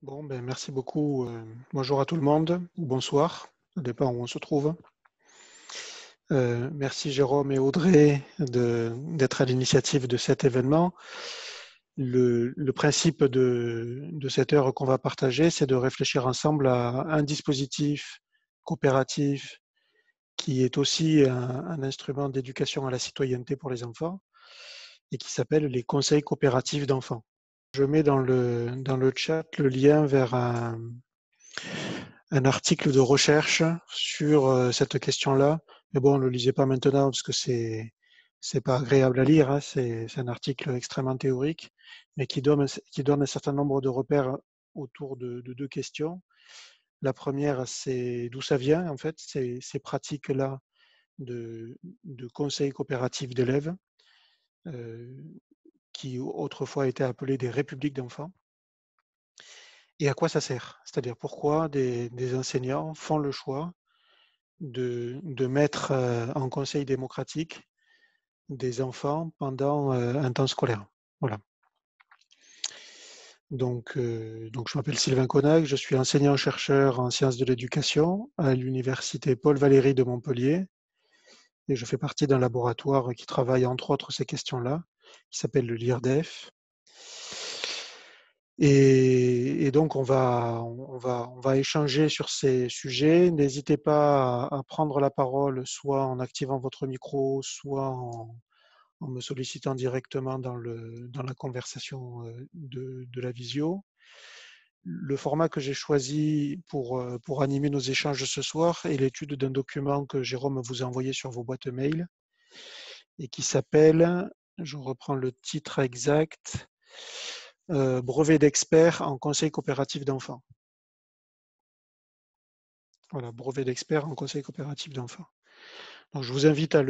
Bon, ben, merci beaucoup. Bonjour à tout le monde, ou bonsoir, ça dépend où on se trouve. Merci Jérôme et Audrey d'être à l'initiative de cet événement. Le principe de cette heure qu'on va partager, c'est de réfléchir ensemble à un dispositif coopératif qui est aussi un instrument d'éducation à la citoyenneté pour les enfants et qui s'appelle les conseils coopératifs d'enfants. Je mets dans le chat le lien vers un article de recherche sur cette question-là. Mais bon, ne le lisez pas maintenant parce que c'est pas agréable à lire. Hein. C'est un article extrêmement théorique, mais qui donne un certain nombre de repères autour de deux questions. La première, c'est d'où ça vient, en fait, ces pratiques-là de conseils coopératifs d'élèves, euh, qui autrefois étaient appelés des républiques d'enfants. Et à quoi ça sert? C'est-à-dire pourquoi des enseignants font le choix de mettre en conseil démocratique des enfants pendant un temps scolaire. Voilà. Donc je m'appelle Sylvain Connac, je suis enseignant-chercheur en sciences de l'éducation à l'université Paul Valéry de Montpellier et je fais partie d'un laboratoire qui travaille entre autres ces questions-là, qui s'appelle le LIRDEF. Et donc on va échanger sur ces sujets. N'hésitez pas à prendre la parole, soit en activant votre micro, soit en me sollicitant directement dans la conversation de la visio. Le format que j'ai choisi pour animer nos échanges ce soir est l'étude d'un document que Jérôme vous a envoyé sur vos boîtes mail et qui s'appelle, je reprends le titre exact, Brevet d'expert en conseil coopératif d'enfants. Voilà, brevet d'expert en conseil coopératif d'enfants. Donc je vous invite à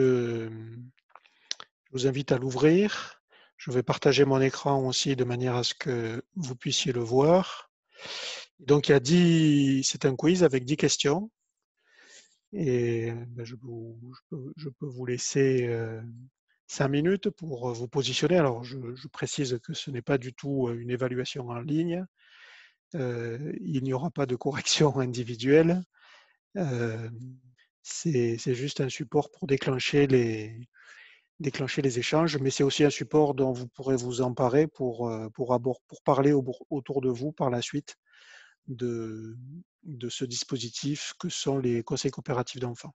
l'ouvrir. Je vais partager mon écran aussi de manière à ce que vous puissiez le voir. Donc c'est un quiz avec 10 questions et ben, je peux vous laisser 5 minutes pour vous positionner. Alors je précise que ce n'est pas du tout une évaluation en ligne. Il n'y aura pas de correction individuelle. Euh, c'est juste un support pour déclencher les échanges, mais c'est aussi un support dont vous pourrez vous emparer pour parler autour de vous par la suite de, de ce dispositif que sont les conseils coopératifs d'enfants.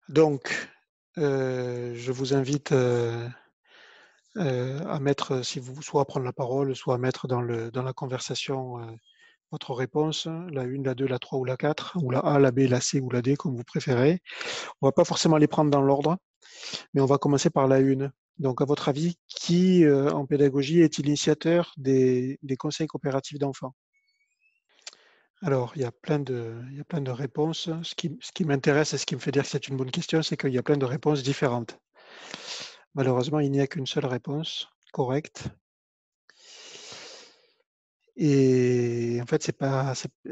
Donc, je vous invite à mettre, si vous, soit à prendre la parole, soit à mettre dans la conversation votre réponse, la 1, la 2, la 3 ou la 4, ou la A, la B, la C ou la D, comme vous préférez. On ne va pas forcément les prendre dans l'ordre, mais on va commencer par la 1. Donc, à votre avis, qui en pédagogie est initiateur des conseils coopératifs d'enfants? Alors, il y a plein de réponses. Ce qui m'intéresse et ce qui me fait dire que c'est une bonne question, c'est qu'il y a plein de réponses différentes. Malheureusement, il n'y a qu'une seule réponse correcte. Et en fait,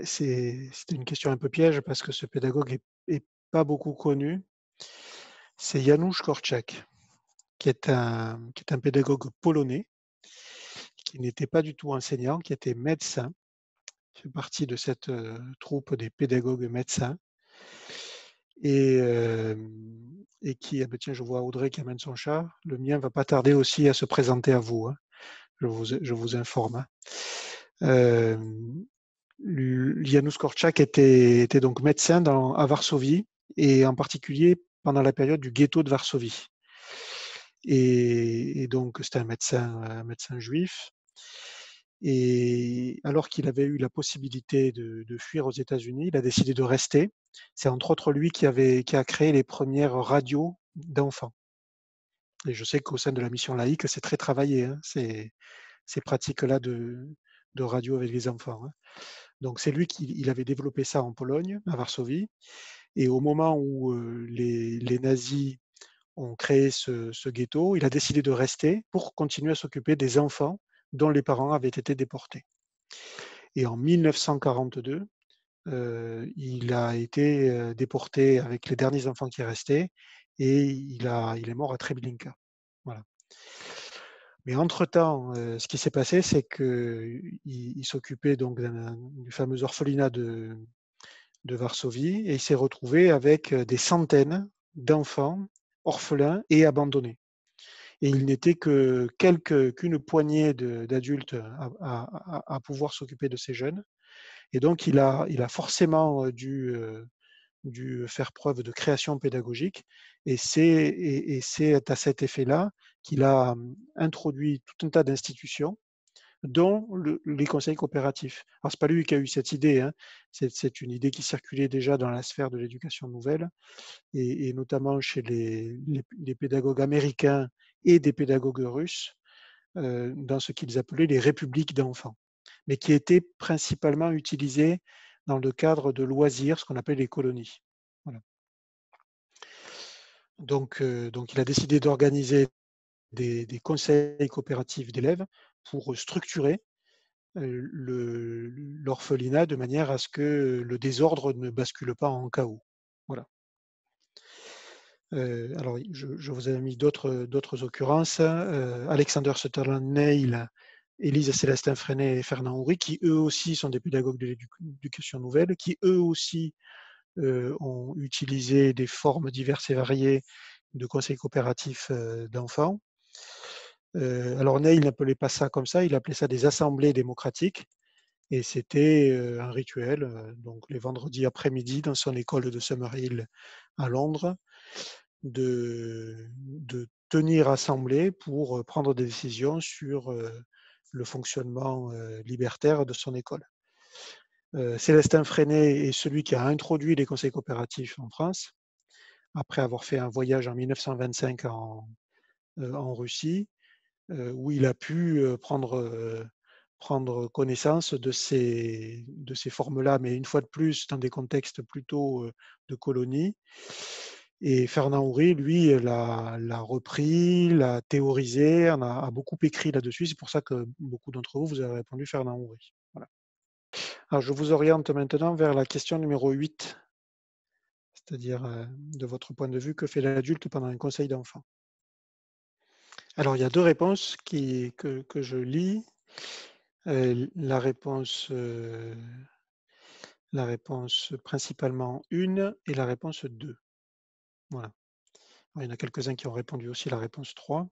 c'est une question un peu piège parce que ce pédagogue est pas beaucoup connu. C'est Janusz Korczak, qui est un pédagogue polonais, qui n'était pas du tout enseignant, qui était médecin. Il fait partie de cette troupe des pédagogues médecins. Et, euh, et qui, ah ben tiens, je vois Audrey qui amène son chat. Le mien va pas tarder aussi à se présenter à vous. Hein. Je vous informe. Hein. Euh, Janusz Korczak était donc médecin à Varsovie et en particulier pendant la période du ghetto de Varsovie. Et donc c'était un médecin juif. Et alors qu'il avait eu la possibilité de fuir aux États-Unis, il a décidé de rester. C'est entre autres lui qui a créé les premières radios d'enfants. Et je sais qu'au sein de la mission laïque, c'est très travaillé, hein, ces pratiques-là de radio avec les enfants. Hein. Donc c'est lui qui il avait développé ça en Pologne, à Varsovie. Et au moment où les nazis ont créé ce ghetto, il a décidé de rester pour continuer à s'occuper des enfants dont les parents avaient été déportés. Et en 1942, il a été déporté avec les derniers enfants qui restaient et il est mort à Treblinka. Voilà. Mais entre-temps, ce qui s'est passé, c'est qu'il s'occupait donc du fameux orphelinat de Varsovie et il s'est retrouvé avec des centaines d'enfants orphelins et abandonnés. Et il n'était qu'une poignée d'adultes à pouvoir s'occuper de ces jeunes. Et donc, il a forcément dû faire preuve de création pédagogique. Et c'est à cet effet-là qu'il a introduit tout un tas d'institutions, dont les conseils coopératifs. Alors, ce n'est pas lui qui a eu cette idée, hein. C'est une idée qui circulait déjà dans la sphère de l'éducation nouvelle, et notamment chez les pédagogues américains et des pédagogues russes, dans ce qu'ils appelaient les républiques d'enfants, mais qui étaient principalement utilisées dans le cadre de loisirs, ce qu'on appelle les colonies. Voilà. Donc il a décidé d'organiser des conseils coopératifs d'élèves pour structurer l'orphelinat de manière à ce que le désordre ne bascule pas en chaos. Voilà. Alors, je vous ai mis d'autres occurrences. Alexander Sutherland Neill, Élise Célestin Freinet et Fernand Houry, qui eux aussi sont des pédagogues de l'éducation nouvelle, qui eux aussi ont utilisé des formes diverses et variées de conseils coopératifs d'enfants. Alors Neill n'appelait pas ça comme ça, il appelait ça des assemblées démocratiques. Et c'était un rituel, donc les vendredis après-midi dans son école de Summerhill à Londres, de tenir assemblée pour prendre des décisions sur le fonctionnement libertaire de son école. Célestin Freinet est celui qui a introduit les conseils coopératifs en France, après avoir fait un voyage en 1925 en Russie, où il a pu prendre connaissance de ces formes-là, mais une fois de plus, dans des contextes plutôt de colonies. Et Fernand Houry, lui, l'a repris, l'a théorisé, a beaucoup écrit là-dessus. C'est pour ça que beaucoup d'entre vous, vous avez répondu Fernand Houry. Voilà. Alors, je vous oriente maintenant vers la question numéro 8, c'est-à-dire, de votre point de vue, que fait l'adulte pendant un conseil d'enfant? Alors, il y a deux réponses que je lis. La réponse principalement 1 et la réponse 2. Voilà. Il y en a quelques-uns qui ont répondu aussi la réponse 3.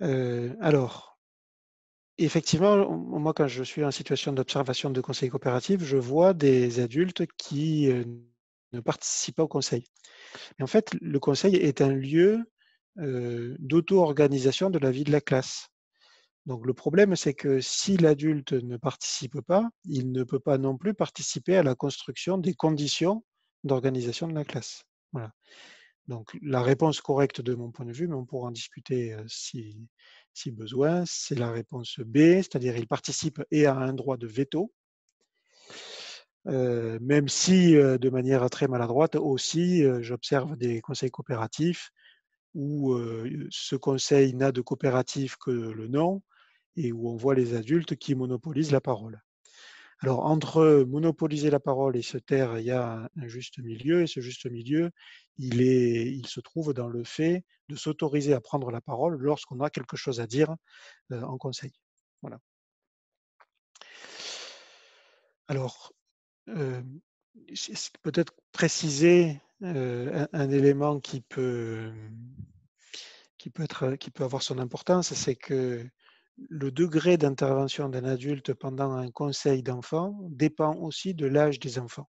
Alors, effectivement, moi, quand je suis en situation d'observation de conseil coopératif, je vois des adultes qui ne participent pas au conseil. Et en fait, le conseil est un lieu d'auto-organisation de la vie de la classe. Donc le problème, c'est que si l'adulte ne participe pas, il ne peut pas non plus participer à la construction des conditions d'organisation de la classe. Voilà. Donc la réponse correcte de mon point de vue, mais on pourra en discuter si besoin, c'est la réponse B, c'est-à-dire il participe et a un droit de veto, même si de manière très maladroite aussi, j'observe des conseils coopératifs où ce conseil n'a de coopératif que le nom et où on voit les adultes qui monopolisent la parole. Alors, entre monopoliser la parole et se taire, il y a un juste milieu, et ce juste milieu, il se trouve dans le fait de s'autoriser à prendre la parole lorsqu'on a quelque chose à dire en conseil. Voilà. Alors, euh, peut-être préciser un élément qui peut avoir son importance, c'est que le degré d'intervention d'un adulte pendant un conseil d'enfant dépend aussi de l'âge des enfants.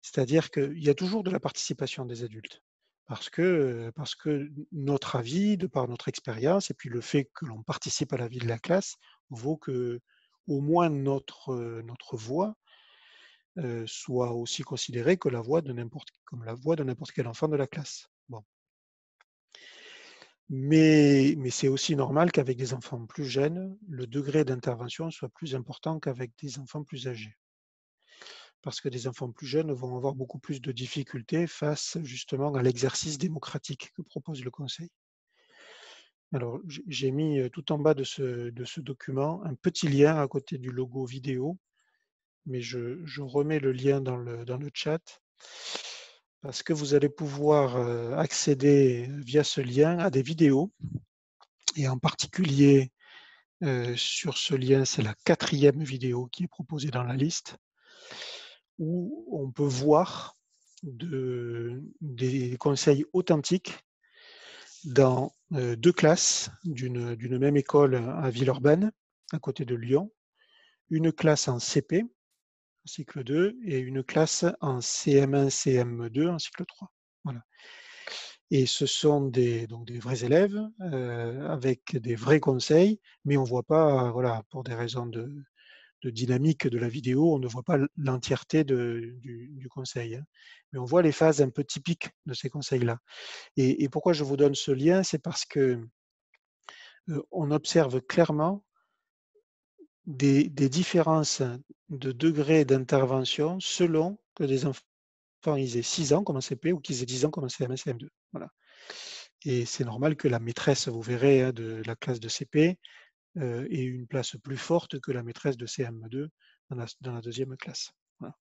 C'est-à-dire qu'il y a toujours de la participation des adultes. Parce que notre avis, de par notre expérience, et puis le fait que l'on participe à la vie de la classe, vaut que au moins notre voix soit aussi considérée que comme la voix de n'importe quel enfant de la classe. Bon. Mais c'est aussi normal qu'avec des enfants plus jeunes, le degré d'intervention soit plus important qu'avec des enfants plus âgés. Parce que des enfants plus jeunes vont avoir beaucoup plus de difficultés face justement à l'exercice démocratique que propose le conseil. Alors, j'ai mis tout en bas de ce document un petit lien à côté du logo vidéo, mais je remets le lien dans le chat parce que vous allez pouvoir accéder via ce lien à des vidéos et en particulier sur ce lien, c'est la 4e vidéo qui est proposée dans la liste où on peut voir des conseils authentiques dans 2 classes d'une même école à Villeurbanne, à côté de Lyon, une classe en CP, en cycle 2, et une classe en CM1, CM2, en cycle 3. Voilà. Et ce sont donc des vrais élèves avec des vrais conseils, mais on ne voit pas, voilà, pour des raisons de dynamique de la vidéo, on ne voit pas l'entièreté du conseil, hein. Mais on voit les phases un peu typiques de ces conseils-là. Et pourquoi je vous donne ce lien, c'est parce que on observe clairement des différences de degré d'intervention selon que des enfants aient 6 ans comme en CP ou qu'ils aient 10 ans comme en CM1, CM2. Voilà. Et c'est normal que la maîtresse, vous verrez, hein, de la classe de CP ait une place plus forte que la maîtresse de CM2 dans la 2e classe. Voilà.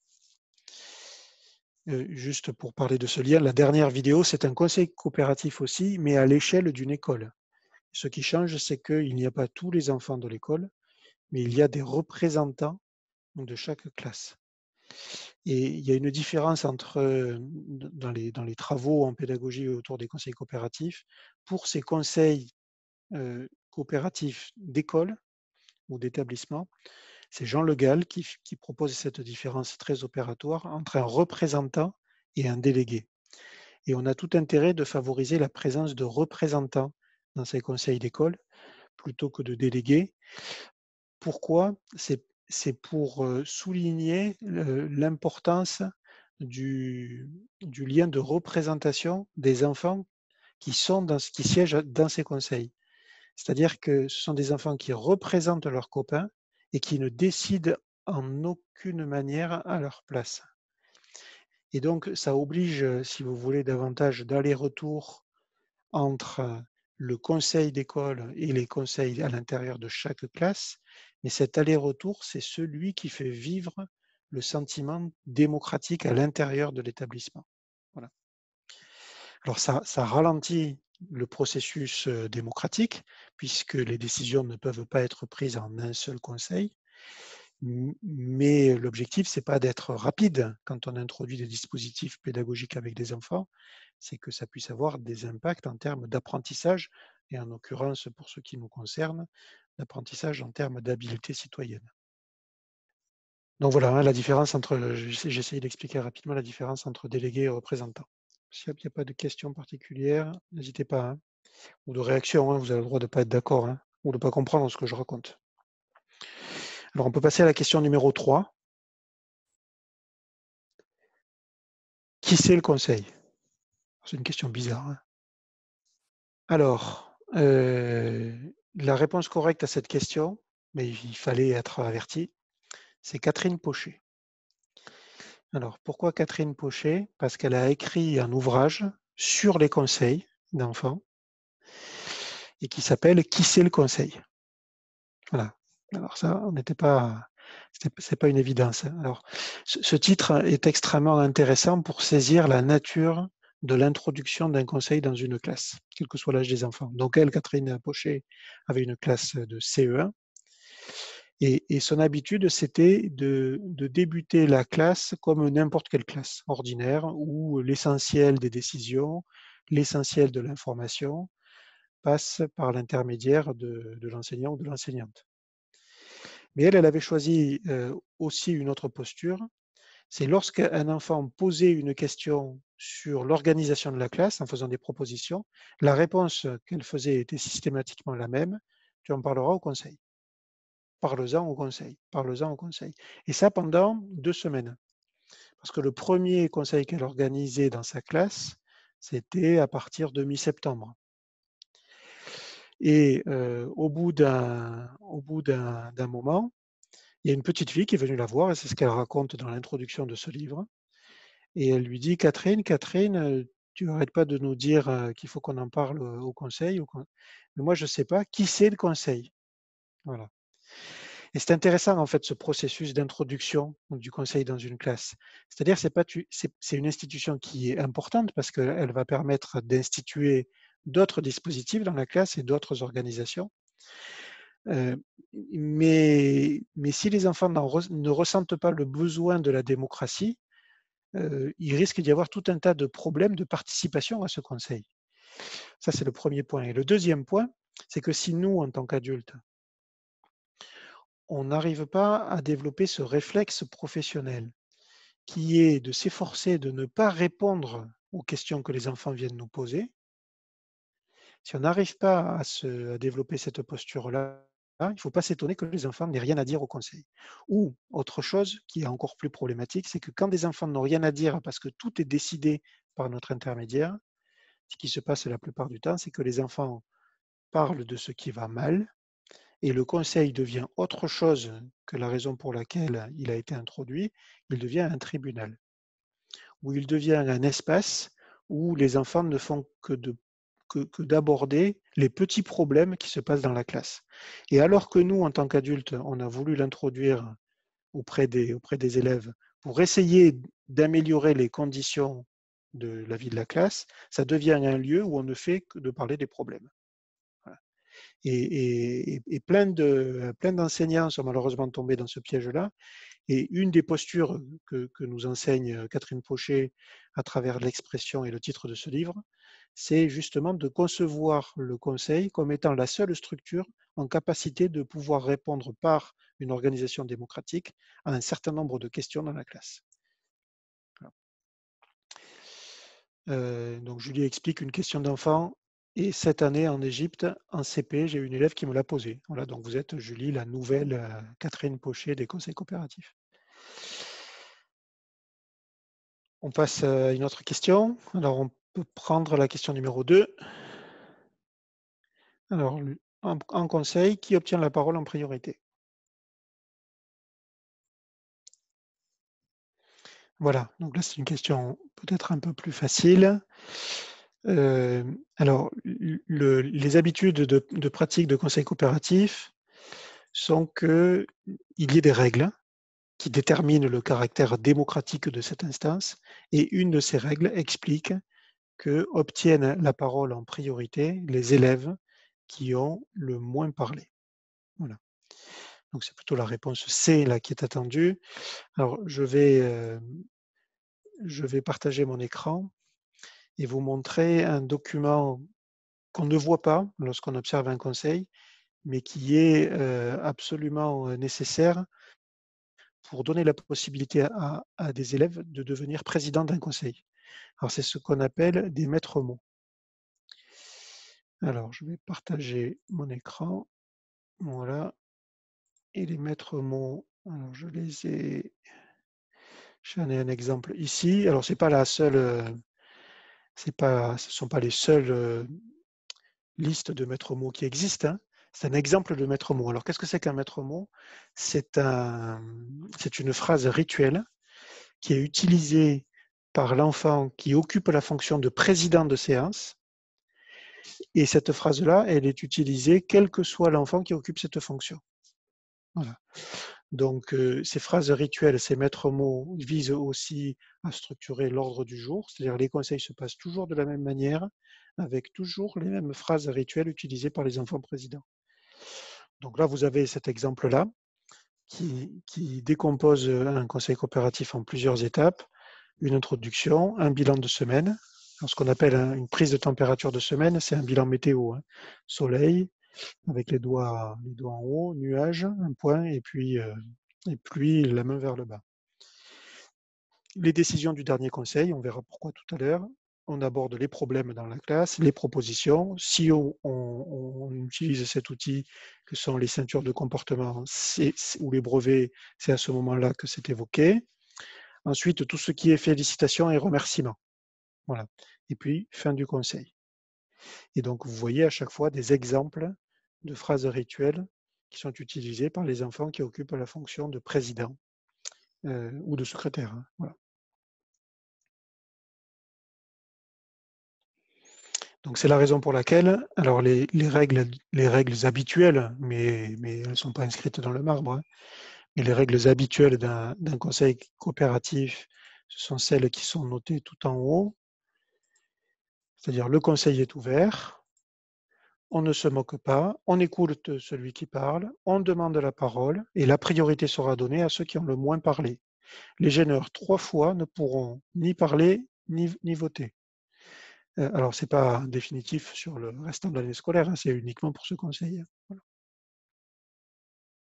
Juste pour parler de ce lien, la dernière vidéo, c'est un conseil coopératif aussi, mais à l'échelle d'une école. Ce qui change, c'est qu'il n'y a pas tous les enfants de l'école, mais il y a des représentants de chaque classe. Et il y a une différence entre, dans les travaux en pédagogie autour des conseils coopératifs. Pour ces conseils coopératifs d'école ou d'établissement, c'est Jean Le Gall qui propose cette différence très opératoire entre un représentant et un délégué. Et on a tout intérêt de favoriser la présence de représentants dans ces conseils d'école plutôt que de délégués. Pourquoi? C'est pour souligner l'importance du lien de représentation des enfants qui siègent dans ces conseils. C'est-à-dire que ce sont des enfants qui représentent leurs copains et qui ne décident en aucune manière à leur place. Et donc, ça oblige, si vous voulez, davantage d'aller-retour entre le conseil d'école et les conseils à l'intérieur de chaque classe. Mais cet aller-retour, c'est celui qui fait vivre le sentiment démocratique à l'intérieur de l'établissement. Voilà. Alors, ça ralentit le processus démocratique, puisque les décisions ne peuvent pas être prises en un seul conseil. Mais l'objectif, c'est pas d'être rapide quand on introduit des dispositifs pédagogiques avec des enfants, c'est que ça puisse avoir des impacts en termes d'apprentissage, et en l'occurrence, pour ce qui nous concerne, d'apprentissage en termes d'habileté citoyenne. Donc voilà, hein, la différence entre, j'essaye d'expliquer rapidement la différence entre délégué et représentant. S'il n'y a pas de questions particulières, n'hésitez pas, hein, ou de réactions, hein, vous avez le droit de ne pas être d'accord, hein, ou de ne pas comprendre ce que je raconte. Alors on peut passer à la question numéro 3. Qui c'est le conseil? C'est une question bizarre, hein. Alors, la réponse correcte à cette question, mais il fallait être averti, c'est Catherine Pauchet. Alors, pourquoi Catherine Pauchet? Parce qu'elle a écrit un ouvrage sur les conseils d'enfants et qui s'appelle Qui c'est le conseil? Voilà. Alors ça, on n'était pas, c'est pas une évidence, hein. Alors, ce titre est extrêmement intéressant pour saisir la nature de l'introduction d'un conseil dans une classe, quel que soit l'âge des enfants. Donc elle, Catherine Pauchet, avait une classe de CE1 et son habitude, c'était de débuter la classe comme n'importe quelle classe ordinaire où l'essentiel des décisions, l'essentiel de l'information passe par l'intermédiaire de l'enseignant ou de l'enseignante. Mais elle avait choisi aussi une autre posture. C'est lorsqu'un enfant posait une question sur l'organisation de la classe en faisant des propositions, la réponse qu'elle faisait était systématiquement la même. Tu en parleras au conseil. Parle-en au conseil. Parle-en au conseil. Et ça pendant 2 semaines. Parce que le premier conseil qu'elle organisait dans sa classe, c'était à partir de mi-septembre. Et au bout d'un moment, il y a une petite fille qui est venue la voir, et c'est ce qu'elle raconte dans l'introduction de ce livre. Et elle lui dit, Catherine, tu n'arrêtes pas de nous dire qu'il faut qu'on en parle au conseil. Mais moi, je ne sais pas qui c'est le conseil. Voilà. Et c'est intéressant, en fait, ce processus d'introduction du conseil dans une classe. C'est-à-dire, c'est une institution qui est importante parce qu'elle va permettre d'instituer d'autres dispositifs dans la classe et d'autres organisations. Mais si les enfants ne ressentent pas le besoin de la démocratie, il risque d'y avoir tout un tas de problèmes de participation à ce conseil. Ça, c'est le premier point. Et le deuxième point, c'est que si nous, en tant qu'adultes, on n'arrive pas à développer ce réflexe professionnel qui est de s'efforcer de ne pas répondre aux questions que les enfants viennent nous poser, si on n'arrive pas à développer cette posture-là, il ne faut pas s'étonner que les enfants n'aient rien à dire au conseil. Ou autre chose qui est encore plus problématique, c'est que quand des enfants n'ont rien à dire parce que tout est décidé par notre intermédiaire, ce qui se passe la plupart du temps, c'est que les enfants parlent de ce qui va mal et le conseil devient autre chose que la raison pour laquelle il a été introduit, il devient un tribunal, où il devient un espace où les enfants ne font que d'aborder les petits problèmes qui se passent dans la classe. Et alors que nous, en tant qu'adultes, on a voulu l'introduire auprès des élèves pour essayer d'améliorer les conditions de la vie de la classe, ça devient un lieu où on ne fait que de parler des problèmes. Voilà. Et plein d'enseignants sont malheureusement tombés dans ce piège-là. Et une des postures que nous enseigne Catherine Pochet à travers l'expression et le titre de ce livre, c'est justement de concevoir le conseil comme étant la seule structure en capacité de pouvoir répondre par une organisation démocratique à un certain nombre de questions dans la classe. Donc Julie explique une question d'enfant. Et cette année en Égypte, en CP, j'ai une élève qui me l'a posée. Voilà, donc vous êtes, Julie, la nouvelle Catherine Pochet des conseils coopératifs. On passe à une autre question. Alors, on peut prendre la question numéro 2. Alors, en conseil, qui obtient la parole en priorité? Voilà, donc là, c'est une question peut-être un peu plus facile. Alors, les habitudes de pratique de conseil coopératif sont qu'il y ait des règles qui déterminent le caractère démocratique de cette instance, et une de ces règles explique que obtiennent la parole en priorité les élèves qui ont le moins parlé. Voilà. Donc c'est plutôt la réponse C là qui est attendue. Alors je vais partager mon écran et vous montrer un document qu'on ne voit pas lorsqu'on observe un conseil, mais qui est absolument nécessaire pour donner la possibilité à des élèves de devenir président d'un conseil. Alors c'est ce qu'on appelle des maîtres mots. Alors je vais partager mon écran. Voilà. Et les maîtres mots, alors j'en ai un exemple ici. Alors c'est pas la seule, ce ne sont pas les seules listes de maîtres mots qui existent, hein. C'est un exemple de maître mot. Alors qu'est-ce que c'est qu'un maître mot? C'est une phrase rituelle qui est utilisée par l'enfant qui occupe la fonction de président de séance. Et cette phrase-là, elle est utilisée quel que soit l'enfant qui occupe cette fonction. Voilà. Donc, ces phrases rituelles, ces maîtres mots visent aussi à structurer l'ordre du jour, c'est-à-dire les conseils se passent toujours de la même manière, avec toujours les mêmes phrases rituelles utilisées par les enfants présidents. Donc là, vous avez cet exemple-là qui décompose un conseil coopératif en plusieurs étapes, une introduction, un bilan de semaine. Alors, ce qu'on appelle une prise de température de semaine, c'est un bilan météo, hein. Soleil, avec les doigts en haut, nuage, un point, et puis la main vers le bas. Les décisions du dernier conseil, on verra pourquoi tout à l'heure. On aborde les problèmes dans la classe, les propositions. Si on utilise cet outil que sont les ceintures de comportement ou les brevets, c'est à ce moment-là que c'est évoqué. Ensuite, tout ce qui est félicitations et remerciements. Voilà. Et puis, fin du conseil. Et donc, vous voyez à chaque fois des exemples de phrases rituelles qui sont utilisées par les enfants qui occupent la fonction de président ou de secrétaire, hein. Voilà. Donc c'est la raison pour laquelle, alors les règles habituelles, mais elles ne sont pas inscrites dans le marbre, hein, mais les règles habituelles d'un conseil coopératif, ce sont celles qui sont notées tout en haut, c'est-à-dire le conseil est ouvert, on ne se moque pas, on écoute celui qui parle, on demande la parole et la priorité sera donnée à ceux qui ont le moins parlé. Les gêneurs 3 fois ne pourront ni parler ni voter. Alors, ce n'est pas définitif sur le restant de l'année scolaire, hein, c'est uniquement pour ce conseil. Voilà.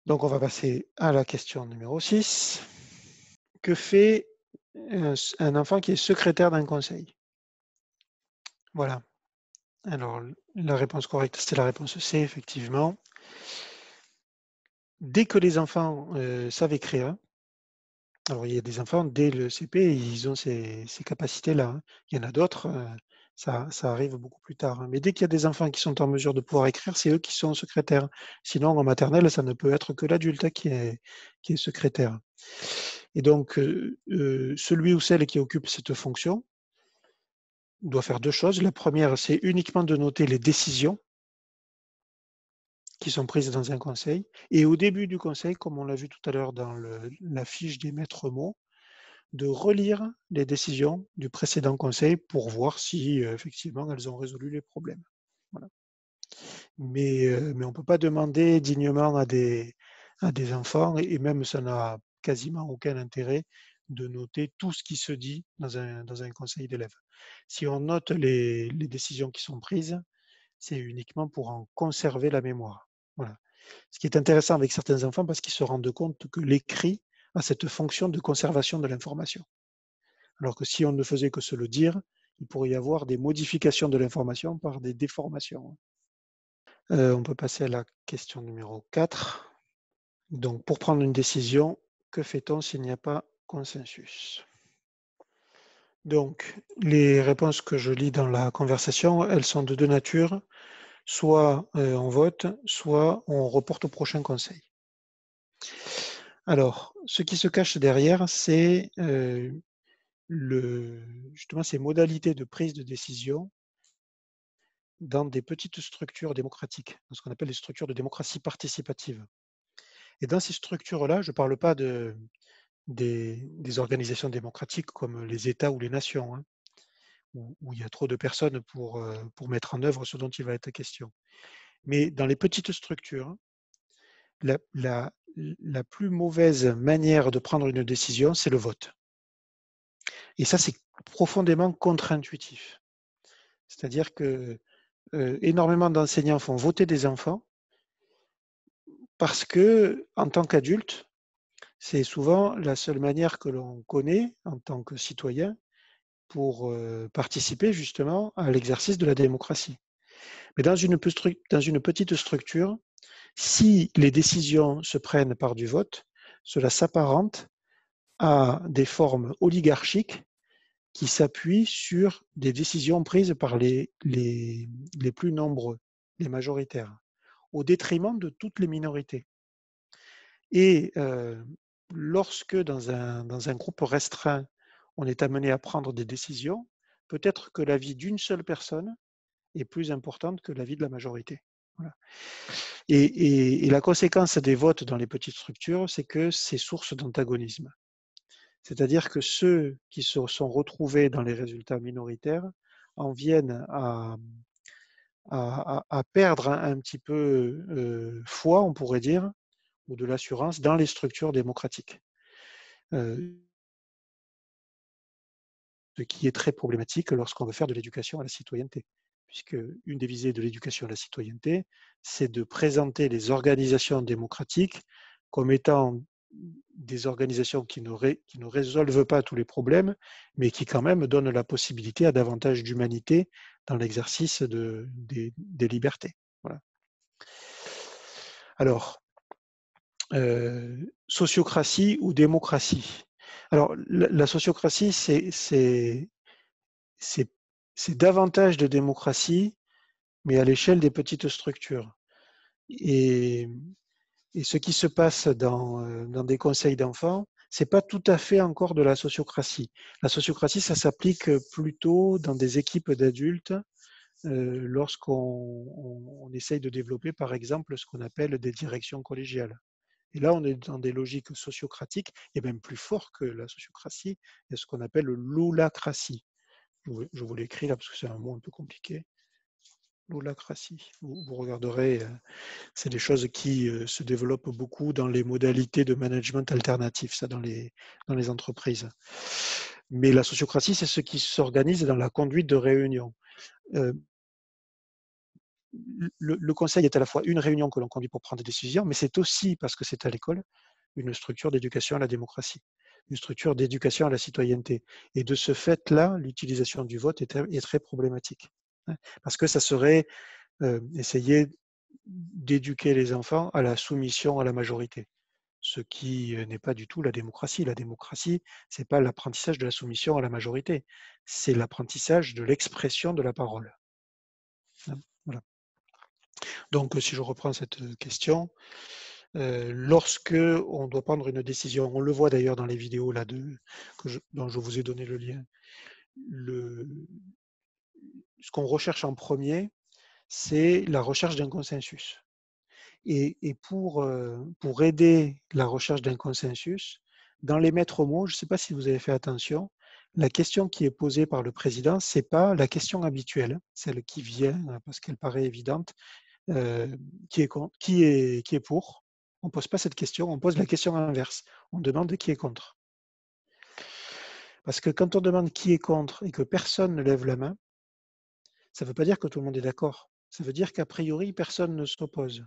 Donc, on va passer à la question numéro 6. Que fait un enfant qui est secrétaire d'un conseil? Voilà. Alors, la réponse correcte, c'est la réponse C, effectivement. Dès que les enfants savent écrire, alors il y a des enfants, dès le CP, ils ont ces capacités-là, hein. Il y en a d'autres, ça arrive beaucoup plus tard, hein. Mais dès qu'il y a des enfants qui sont en mesure de pouvoir écrire, c'est eux qui sont secrétaires. Sinon, en maternelle, ça ne peut être que l'adulte, hein, qui est secrétaire. Et donc, celui ou celle qui occupe cette fonction doit faire 2 choses. La première, c'est uniquement de noter les décisions qui sont prises dans un conseil. Et au début du conseil, comme on l'a vu tout à l'heure dans la fiche des maîtres mots, de relire les décisions du précédent conseil pour voir si effectivement elles ont résolu les problèmes. Voilà. Mais on ne peut pas demander dignement à des enfants, et même ça n'a quasiment aucun intérêt de noter tout ce qui se dit dans un conseil d'élèves. Si on note les décisions qui sont prises, c'est uniquement pour en conserver la mémoire. Voilà. Ce qui est intéressant avec certains enfants, parce qu'ils se rendent compte que l'écrit a cette fonction de conservation de l'information. Alors que si on ne faisait que se le dire, il pourrait y avoir des modifications de l'information par des déformations. On peut passer à la question numéro 4. Donc, pour prendre une décision, que fait-on s'il n'y a pas consensus? Donc, les réponses que je lis dans la conversation, elles sont de deux natures. Soit on vote, soit on reporte au prochain conseil. Alors, ce qui se cache derrière, c'est justement ces modalités de prise de décision dans des petites structures démocratiques, dans ce qu'on appelle les structures de démocratie participative. Et dans ces structures-là, je ne parle pas des organisations démocratiques comme les États ou les nations, hein, où il y a trop de personnes pour mettre en œuvre ce dont il va être question. Mais dans les petites structures, la plus mauvaise manière de prendre une décision, c'est le vote. Et ça, c'est profondément contre-intuitif. C'est-à-dire que énormément d'enseignants font voter des enfants parce que, en tant qu'adulte, c'est souvent la seule manière que l'on connaît en tant que citoyen pour participer justement à l'exercice de la démocratie. Mais dans une petite structure, si les décisions se prennent par du vote, cela s'apparente à des formes oligarchiques qui s'appuient sur des décisions prises par les plus nombreux, les majoritaires, au détriment de toutes les minorités. Et lorsque dans un groupe restreint, on est amené à prendre des décisions, peut-être que l'avis d'une seule personne est plus importante que l'avis de la majorité. Voilà. Et la conséquence des votes dans les petites structures, c'est que c'est source d'antagonisme. C'est-à-dire que ceux qui se sont retrouvés dans les résultats minoritaires en viennent à perdre un petit peu foi, on pourrait dire, ou de l'assurance dans les structures démocratiques. Ce qui est très problématique lorsqu'on veut faire de l'éducation à la citoyenneté, puisque une des visées de l'éducation à la citoyenneté, c'est de présenter les organisations démocratiques comme étant des organisations qui ne résolvent pas tous les problèmes, mais qui quand même donnent la possibilité à davantage d'humanité dans l'exercice des libertés. Voilà. Alors, sociocratie ou démocratie? Alors, la sociocratie, c'est davantage de démocratie, mais à l'échelle des petites structures. Et ce qui se passe dans des conseils d'enfants, c'est pas tout à fait encore de la sociocratie. La sociocratie, ça s'applique plutôt dans des équipes d'adultes lorsqu'on essaye de développer, par exemple, ce qu'on appelle des directions collégiales. Et là, on est dans des logiques sociocratiques, et même plus fort que la sociocratie, il y a ce qu'on appelle l'holacratie. Je vous l'écris là parce que c'est un mot un peu compliqué. L'holacratie. Vous regarderez, c'est des choses qui se développent beaucoup dans les modalités de management alternatif, ça dans les entreprises. Mais la sociocratie, c'est ce qui s'organise dans la conduite de réunions. Le conseil est à la fois une réunion que l'on conduit pour prendre des décisions, mais c'est aussi, parce que c'est à l'école, une structure d'éducation à la démocratie, une structure d'éducation à la citoyenneté. Et de ce fait-là, l'utilisation du vote est très problématique. Parce que ça serait essayer d'éduquer les enfants à la soumission à la majorité, ce qui n'est pas du tout la démocratie. La démocratie, ce n'est pas l'apprentissage de la soumission à la majorité, c'est l'apprentissage de l'expression de la parole. Voilà. Donc, si je reprends cette question, lorsque on doit prendre une décision, on le voit d'ailleurs dans les vidéos là dont je vous ai donné le lien, ce qu'on recherche en premier, c'est la recherche d'un consensus. Et pour aider la recherche d'un consensus, dans les maîtres mots, je ne sais pas si vous avez fait attention, la question qui est posée par le président, ce n'est pas la question habituelle, celle qui vient parce qu'elle paraît évidente, qui est pour. On ne pose pas cette question, on pose la question inverse. On demande qui est contre. Parce que quand on demande qui est contre et que personne ne lève la main, ça ne veut pas dire que tout le monde est d'accord. Ça veut dire qu'a priori, personne ne s'oppose.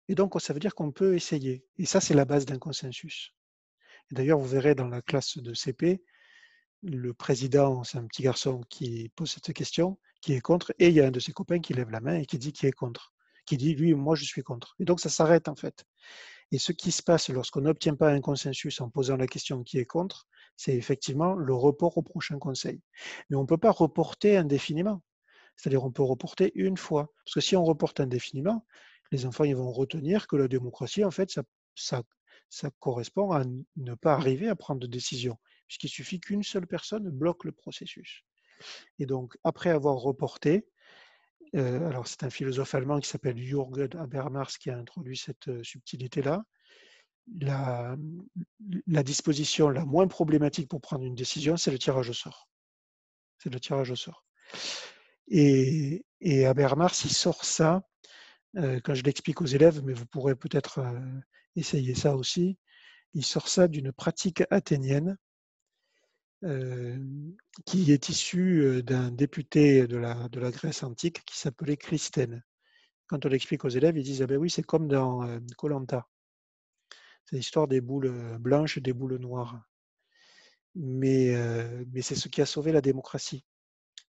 Et donc, ça veut dire qu'on peut essayer. Et ça, c'est la base d'un consensus. Et d'ailleurs, vous verrez dans la classe de CP, le président, c'est un petit garçon qui pose cette question, qui est contre, et il y a un de ses copains qui lève la main et qui dit qui est contre, qui dit, lui, moi, je suis contre. Et donc, ça s'arrête, en fait. Et ce qui se passe lorsqu'on n'obtient pas un consensus en posant la question qui est contre, c'est effectivement le report au prochain conseil. Mais on ne peut pas reporter indéfiniment. C'est-à-dire on peut reporter une fois. Parce que si on reporte indéfiniment, les enfants ils vont retenir que la démocratie, en fait, ça correspond à ne pas arriver à prendre de décision, puisqu'il suffit qu'une seule personne bloque le processus. Et donc, après avoir reporté, alors c'est un philosophe allemand qui s'appelle Jürgen Habermas qui a introduit cette subtilité-là, la disposition la moins problématique pour prendre une décision, c'est le tirage au sort. C'est le tirage au sort. Et Habermas, il sort ça, quand je l'explique aux élèves, mais vous pourrez peut-être essayer ça aussi, il sort ça d'une pratique athénienne qui est issue d'un député de la Grèce antique qui s'appelait Clisthène. Quand on l'explique aux élèves, ils disent « Ah ben oui, c'est comme dans koh Lanta. C'est l'histoire des boules blanches et des boules noires. » Mais c'est ce qui a sauvé la démocratie,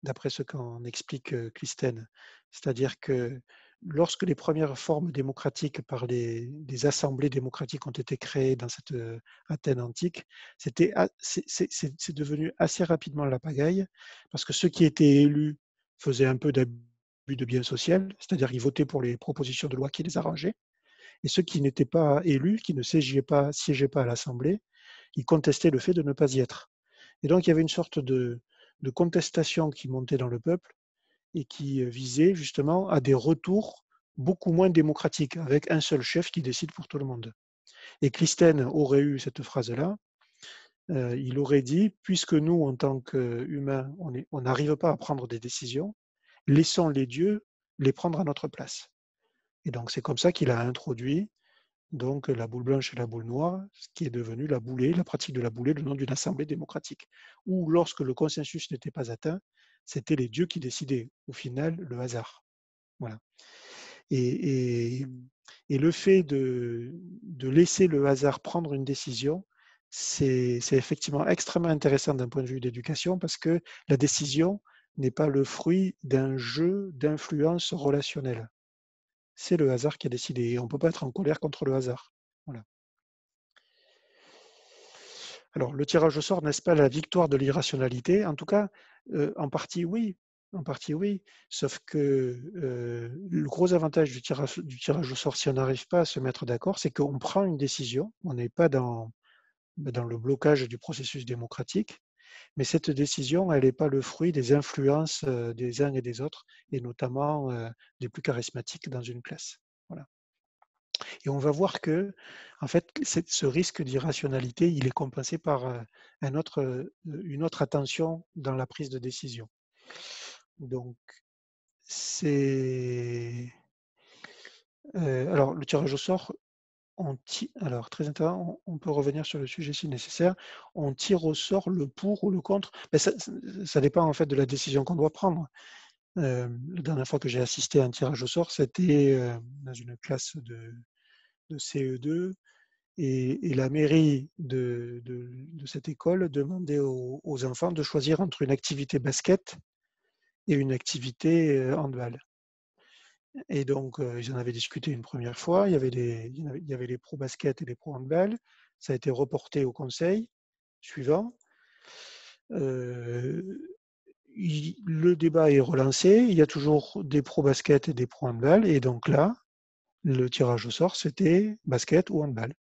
d'après ce qu'en explique Clisthène. C'est-à-dire que lorsque les premières formes démocratiques par des assemblées démocratiques ont été créées dans cette Athènes antique, c'est devenu assez rapidement la pagaille, parce que ceux qui étaient élus faisaient un peu d'abus de bien social, c'est-à-dire qu'ils votaient pour les propositions de loi qui les arrangeaient, et ceux qui n'étaient pas élus, qui ne siégeaient pas à l'Assemblée, ils contestaient le fait de ne pas y être. Et donc il y avait une sorte de contestation qui montait dans le peuple et qui visait justement à des retours beaucoup moins démocratiques, avec un seul chef qui décide pour tout le monde. Et Clisthène aurait eu cette phrase-là, il aurait dit, puisque nous, en tant qu'humains, on n'arrive pas à prendre des décisions, laissons les dieux les prendre à notre place. Et donc c'est comme ça qu'il a introduit donc la boule blanche et la boule noire, ce qui est devenu la boulée, la pratique de la boulée, le nom d'une assemblée démocratique, où lorsque le consensus n'était pas atteint, c'était les dieux qui décidaient, au final, le hasard. Voilà. Et le fait de laisser le hasard prendre une décision, c'est effectivement extrêmement intéressant d'un point de vue d'éducation, parce que la décision n'est pas le fruit d'un jeu d'influence relationnelle. C'est le hasard qui a décidé. Et on ne peut pas être en colère contre le hasard. Voilà. Alors, le tirage au sort, n'est-ce pas la victoire de l'irrationalité? En tout cas, en partie, oui. En partie, oui. Sauf que le gros avantage du tirage au sort, si on n'arrive pas à se mettre d'accord, c'est qu'on prend une décision. On n'est pas dans le blocage du processus démocratique. Mais cette décision, elle n'est pas le fruit des influences des uns et des autres, et notamment des plus charismatiques dans une classe. Voilà. Et on va voir que, en fait, ce risque d'irrationalité, il est compensé par une autre attention dans la prise de décision. Donc, c'est... alors, le tirage au sort, alors, très intéressant, on peut revenir sur le sujet si nécessaire. On tire au sort le pour ou le contre. Mais ça dépend en fait de la décision qu'on doit prendre. La dernière fois que j'ai assisté à un tirage au sort, c'était dans une classe de CE2 et la mairie de cette école demandait aux enfants de choisir entre une activité basket et une activité handball. Et donc, ils en avaient discuté une première fois. Il y avait les pro basket et les pro handball. Ça a été reporté au conseil suivant. Le débat est relancé. Il y a toujours des pro basket et des pro handball. Et donc là, le tirage au sort, c'était basket ou handball.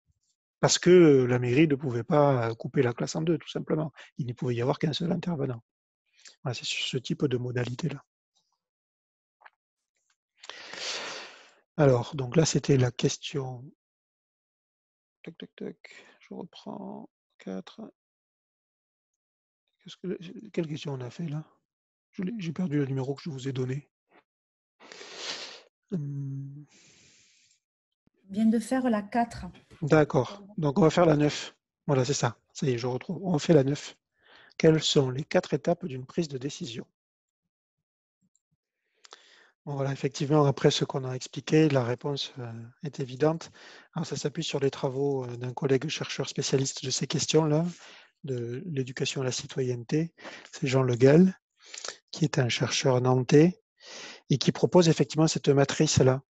Parce que la mairie ne pouvait pas couper la classe en deux, tout simplement. Il n'y pouvait y avoir qu'un seul intervenant. Voilà, c'est sur ce type de modalité-là. Alors, donc là, c'était la question. Tac, tac, tac. Je reprends 4. Quelle question on a fait là? J'ai perdu le numéro que je vous ai donné. Je viens de faire la 4. D'accord. Donc on va faire la 9. Voilà, c'est ça. Ça y est, je retrouve. On fait la 9. Quelles sont les 4 étapes d'une prise de décision? Bon, voilà, effectivement, après ce qu'on a expliqué, la réponse est évidente. Alors, ça s'appuie sur les travaux d'un collègue chercheur spécialiste de ces questions-là, de l'éducation à la citoyenneté. C'est Jean Le Gall, qui est un chercheur nantais et qui propose effectivement cette matrice-là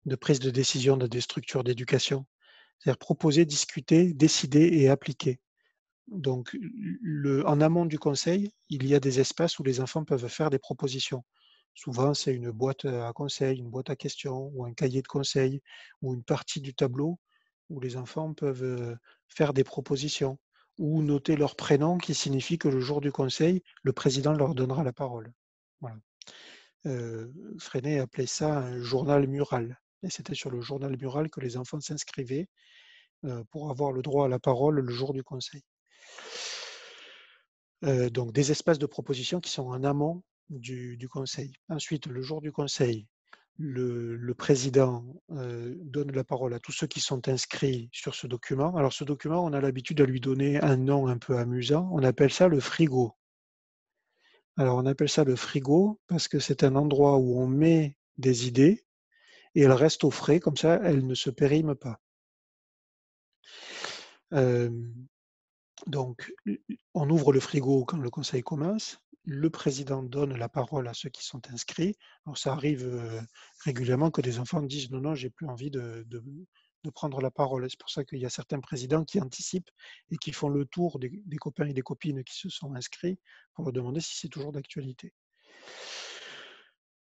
de prise de décision dans des structures d'éducation. C'est-à-dire proposer, discuter, décider et appliquer. Donc, en amont du conseil, il y a des espaces où les enfants peuvent faire des propositions. Souvent, c'est une boîte à conseils, une boîte à questions, ou un cahier de conseils, ou une partie du tableau où les enfants peuvent faire des propositions, ou noter leur prénom qui signifie que le jour du conseil, le président leur donnera la parole. Voilà. Freinet appelait ça un journal mural. Et c'était sur le journal mural que les enfants s'inscrivaient pour avoir le droit à la parole le jour du conseil. Donc des espaces de proposition qui sont en amont du conseil. Ensuite, le jour du conseil, le président donne la parole à tous ceux qui sont inscrits sur ce document. Alors ce document, on a l'habitude de lui donner un nom un peu amusant. On appelle ça le frigo. Alors on appelle ça le frigo parce que c'est un endroit où on met des idées et elles restent au frais, comme ça elles ne se périment pas. Donc, on ouvre le frigo quand le conseil commence. Le président donne la parole à ceux qui sont inscrits. Alors, ça arrive régulièrement que des enfants disent non, non, j'ai plus envie de prendre la parole. C'est pour ça qu'il y a certains présidents qui anticipent et qui font le tour des copains et des copines qui se sont inscrits pour leur demander si c'est toujours d'actualité.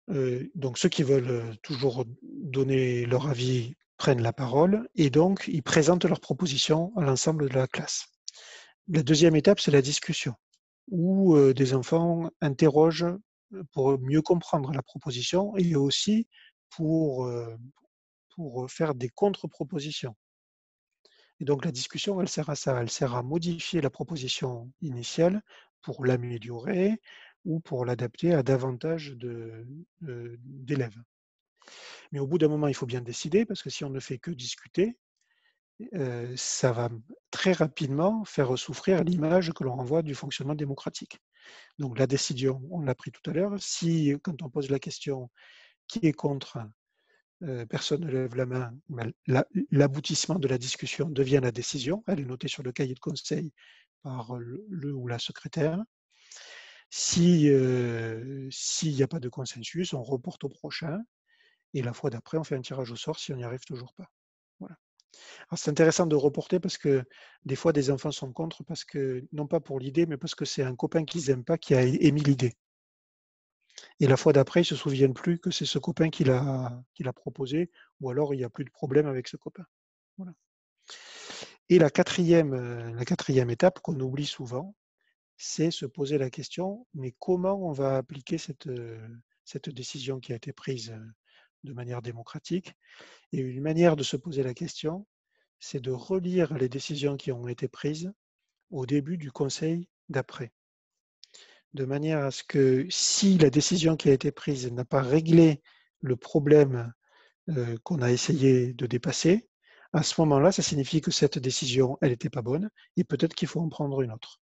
Donc, ceux qui veulent toujours donner leur avis prennent la parole et donc ils présentent leurs propositions à l'ensemble de la classe. La deuxième étape, c'est la discussion, où des enfants interrogent pour mieux comprendre la proposition et aussi pour, pour faire des contre-propositions. Et donc la discussion, elle sert à ça, elle sert à modifier la proposition initiale pour l'améliorer ou pour l'adapter à davantage d'élèves. Mais au bout d'un moment, il faut bien décider, parce que si on ne fait que discuter, ça va très rapidement faire souffrir l'image que l'on renvoie du fonctionnement démocratique. Donc la décision, on l'a pris tout à l'heure, si quand on pose la question qui est contre, personne ne lève la main, l'aboutissement de la discussion devient la décision, elle est notée sur le cahier de conseil par le ou la secrétaire. S'il n'y a pas de consensus, on reporte au prochain, et la fois d'après, on fait un tirage au sort si on n'y arrive toujours pas. Voilà. Alors c'est intéressant de reporter parce que des fois des enfants sont contre parce que, non pas pour l'idée, mais parce que c'est un copain qu'ils n'aiment pas qui a émis l'idée. Et la fois d'après, ils ne se souviennent plus que c'est ce copain qui l'a proposé, ou alors il n'y a plus de problème avec ce copain. Voilà. Et la quatrième étape qu'on oublie souvent, c'est se poser la question, mais comment on va appliquer cette décision qui a été prise de manière démocratique? Et une manière de se poser la question, c'est de relire les décisions qui ont été prises au début du conseil d'après. De manière à ce que si la décision qui a été prise n'a pas réglé le problème qu'on a essayé de dépasser, à ce moment-là, ça signifie que cette décision, elle n'était pas bonne et peut-être qu'il faut en prendre une autre.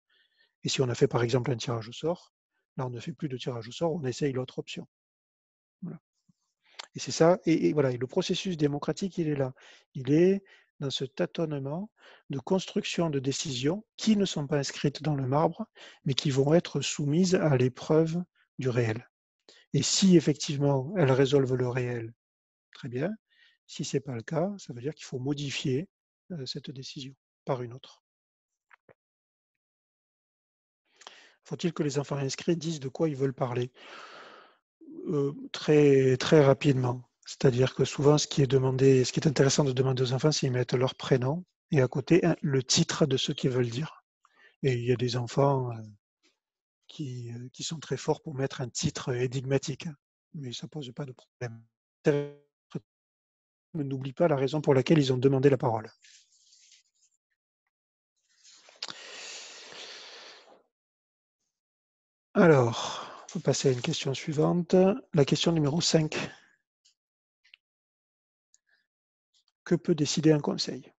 Et si on a fait par exemple un tirage au sort, là on ne fait plus de tirage au sort, on essaye l'autre option. Voilà. Et c'est ça, et voilà, et le processus démocratique, il est là. Il est dans ce tâtonnement de construction de décisions qui ne sont pas inscrites dans le marbre, mais qui vont être soumises à l'épreuve du réel. Et si effectivement elles résolvent le réel, très bien. Si ce n'est pas le cas, ça veut dire qu'il faut modifier cette décision par une autre. Faut-il que les enfants inscrits disent de quoi ils veulent parler? Très, très rapidement. C'est-à-dire que souvent, ce qui est intéressant de demander aux enfants, c'est qu'ils mettent leur prénom et à côté le titre de ce qu'ils veulent dire. Et il y a des enfants qui sont très forts pour mettre un titre énigmatique, hein, mais ça ne pose pas de problème. N'oublie pas la raison pour laquelle ils ont demandé la parole. Alors, on va passer à une question suivante. La question numéro 5. Que peut décider un conseil?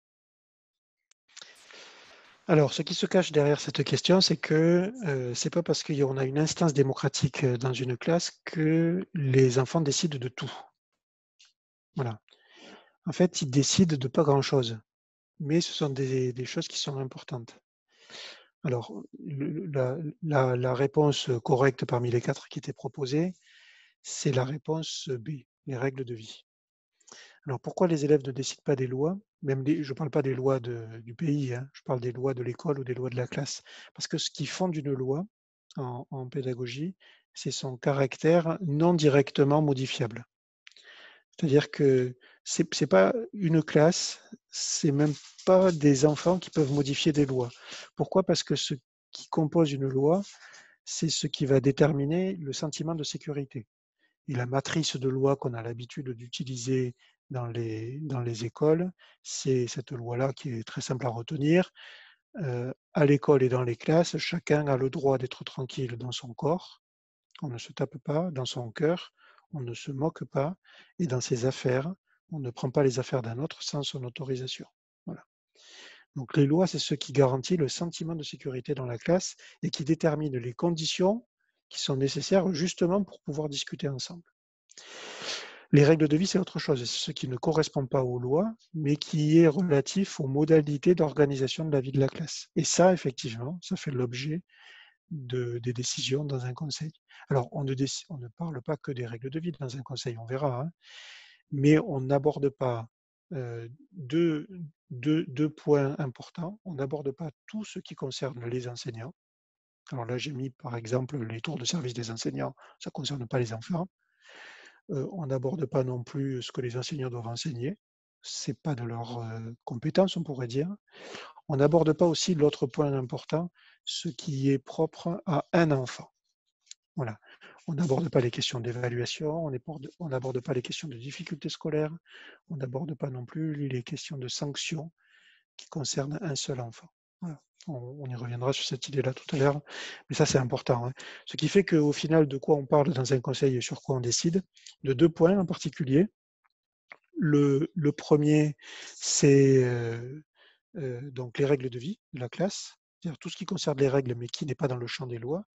Alors, ce qui se cache derrière cette question, c'est que c'est pas parce qu'on a une instance démocratique dans une classe que les enfants décident de tout. Voilà. En fait, ils décident de pas grand-chose, mais ce sont des choses qui sont importantes. Alors, la réponse correcte parmi les 4 qui étaient proposées, c'est la réponse B, les règles de vie. Alors, pourquoi les élèves ne décident pas des lois? Je ne parle pas des lois du pays, hein, je parle des lois de l'école ou des lois de la classe. Parce que ce qui fonde une loi en pédagogie, c'est son caractère non directement modifiable. C'est-à-dire que c'est pas une classe, c'est même pas des enfants qui peuvent modifier des lois. Pourquoi? Parce que ce qui compose une loi, c'est ce qui va déterminer le sentiment de sécurité. Et la matrice de loi qu'on a l'habitude d'utiliser dans les écoles, c'est cette loi-là qui est très simple à retenir. À l'école et dans les classes, chacun a le droit d'être tranquille dans son corps, on ne se tape pas, dans son cœur, on ne se moque pas, et dans ses affaires, on ne prend pas les affaires d'un autre sans son autorisation. Voilà. Donc les lois, c'est ce qui garantit le sentiment de sécurité dans la classe et qui détermine les conditions qui sont nécessaires justement pour pouvoir discuter ensemble. Les règles de vie, c'est autre chose. C'est ce qui ne correspond pas aux lois, mais qui est relatif aux modalités d'organisation de la vie de la classe. Et ça, effectivement, ça fait l'objet des décisions dans un conseil. Alors, on ne parle pas que des règles de vie dans un conseil, on verra, hein, mais on n'aborde pas deux points importants. On n'aborde pas tout ce qui concerne les enseignants. Alors là, j'ai mis par exemple les tours de service des enseignants, ça ne concerne pas les enfants. On n'aborde pas non plus ce que les enseignants doivent enseigner. Ce n'est pas de leur compétence, on pourrait dire. On n'aborde pas aussi l'autre point important, ce qui est propre à un enfant. Voilà. On n'aborde pas les questions d'évaluation, on n'aborde pas les questions de difficultés scolaires, on n'aborde pas non plus les questions de sanctions qui concernent un seul enfant. Voilà. On y reviendra sur cette idée-là tout à l'heure, mais ça c'est important, hein. Ce qui fait qu'au final, de quoi on parle dans un conseil et sur quoi on décide, de 2 points en particulier. Le premier, c'est donc les règles de vie de la classe, c'est-à-dire tout ce qui concerne les règles mais qui n'est pas dans le champ des lois.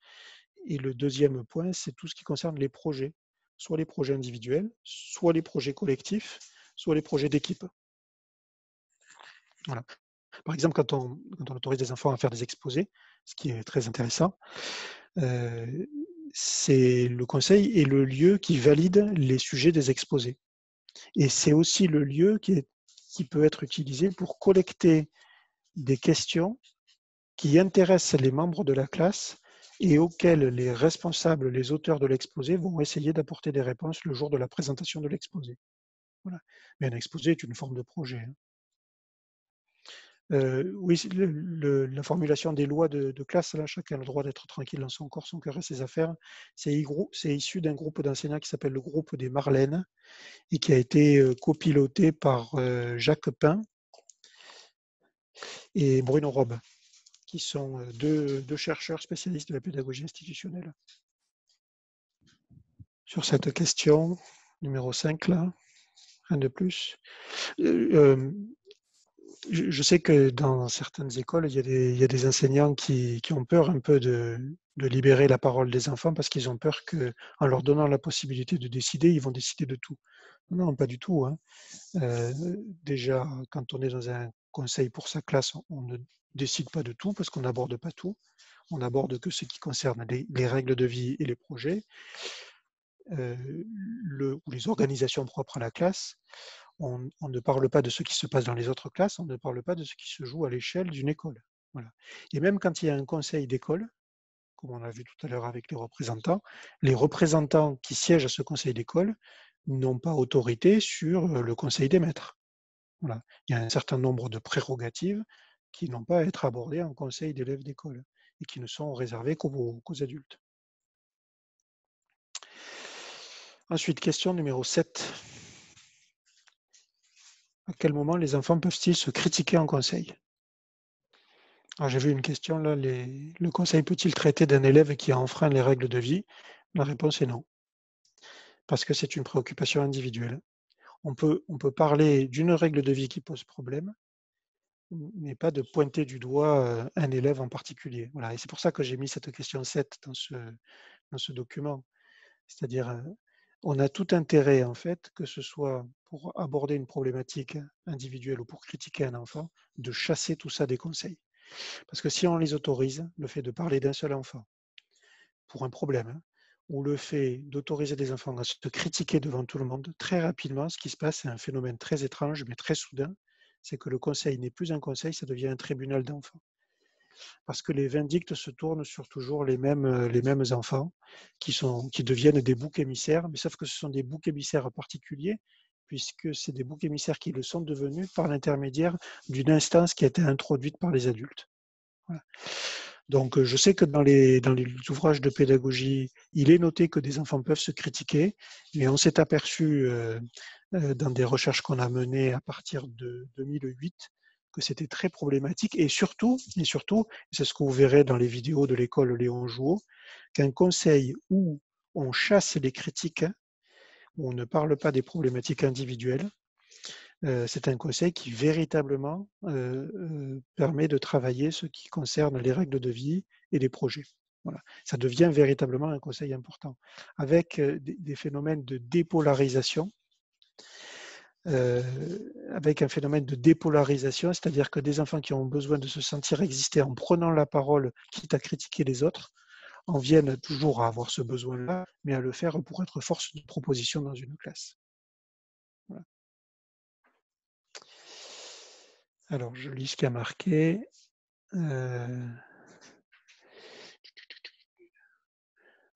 Et le deuxième point, c'est tout ce qui concerne les projets, soit les projets individuels, soit les projets collectifs, soit les projets d'équipe. Voilà. Par exemple, quand on autorise des enfants à faire des exposés, ce qui est très intéressant, c'est le conseil est le lieu qui valide les sujets des exposés. Et c'est aussi le lieu qui peut être utilisé pour collecter des questions qui intéressent les membres de la classe et auxquelles les responsables, les auteurs de l'exposé vont essayer d'apporter des réponses le jour de la présentation de l'exposé. Voilà. Mais un exposé est une forme de projet, hein. Oui, la formulation des lois de classe, là, chacun a le droit d'être tranquille dans son corps, son cœur et ses affaires. C'est issu d'un groupe d'enseignants qui s'appelle le groupe des Marlènes et qui a été copiloté par Jacques Pin et Bruno Robe, qui sont deux chercheurs spécialistes de la pédagogie institutionnelle. Sur cette question, numéro 5, là, rien de plus. Je sais que dans certaines écoles, il y a des enseignants qui ont peur un peu de libérer la parole des enfants parce qu'ils ont peur qu'en leur donnant la possibilité de décider, ils vont décider de tout. Non, pas du tout, hein. Euh, Déjà, quand on est dans un conseil pour sa classe, on ne décide pas de tout parce qu'on n'aborde pas tout. On n'aborde que ce qui concerne les règles de vie et les projets, ou les organisations propres à la classe. On ne parle pas de ce qui se passe dans les autres classes, on ne parle pas de ce qui se joue à l'échelle d'une école. Voilà. Et même quand il y a un conseil d'école, comme on a vu tout à l'heure avec les représentants qui siègent à ce conseil d'école n'ont pas autorité sur le conseil des maîtres. Voilà. Il y a un certain nombre de prérogatives qui n'ont pas à être abordées en conseil d'élèves d'école et qui ne sont réservées qu'aux adultes. Ensuite, question numéro 7. À quel moment les enfants peuvent-ils se critiquer en conseil? Alors, j'ai vu une question là, le conseil peut-il traiter d'un élève qui a enfreint les règles de vie? La réponse est non, parce que c'est une préoccupation individuelle. On peut parler d'une règle de vie qui pose problème, mais pas de pointer du doigt un élève en particulier. Voilà. Et c'est pour ça que j'ai mis cette question 7 dans ce document. C'est-à-dire, on a tout intérêt, en fait, que ce soit pour aborder une problématique individuelle ou pour critiquer un enfant, de chasser tout ça des conseils. Parce que si on les autorise, le fait de parler d'un seul enfant pour un problème, hein, ou le fait d'autoriser des enfants à se critiquer devant tout le monde, très rapidement, ce qui se passe, c'est un phénomène très étrange, mais très soudain, c'est que le conseil n'est plus un conseil, ça devient un tribunal d'enfants. Parce que les vindictes se tournent sur toujours les mêmes enfants qui deviennent des boucs émissaires, mais sauf que ce sont des boucs émissaires particuliers, puisque c'est des boucs émissaires qui le sont devenus par l'intermédiaire d'une instance qui a été introduite par les adultes. Voilà. Donc, je sais que dans les ouvrages de pédagogie, il est noté que des enfants peuvent se critiquer, mais on s'est aperçu dans des recherches qu'on a menées à partir de 2008 que c'était très problématique et surtout, c'est ce que vous verrez dans les vidéos de l'école Léon Jouot, qu'un conseil où on chasse les critiques, où on ne parle pas des problématiques individuelles, c'est un conseil qui véritablement permet de travailler ce qui concerne les règles de vie et les projets. Voilà. Ça devient véritablement un conseil important, avec des phénomènes de dépolarisation, avec un phénomène de dépolarisation, c'est-à-dire que des enfants qui ont besoin de se sentir exister en prenant la parole, quitte à critiquer les autres, en viennent toujours à avoir ce besoin-là, mais à le faire pour être force de proposition dans une classe. Voilà. Alors, je lis ce qui a marqué.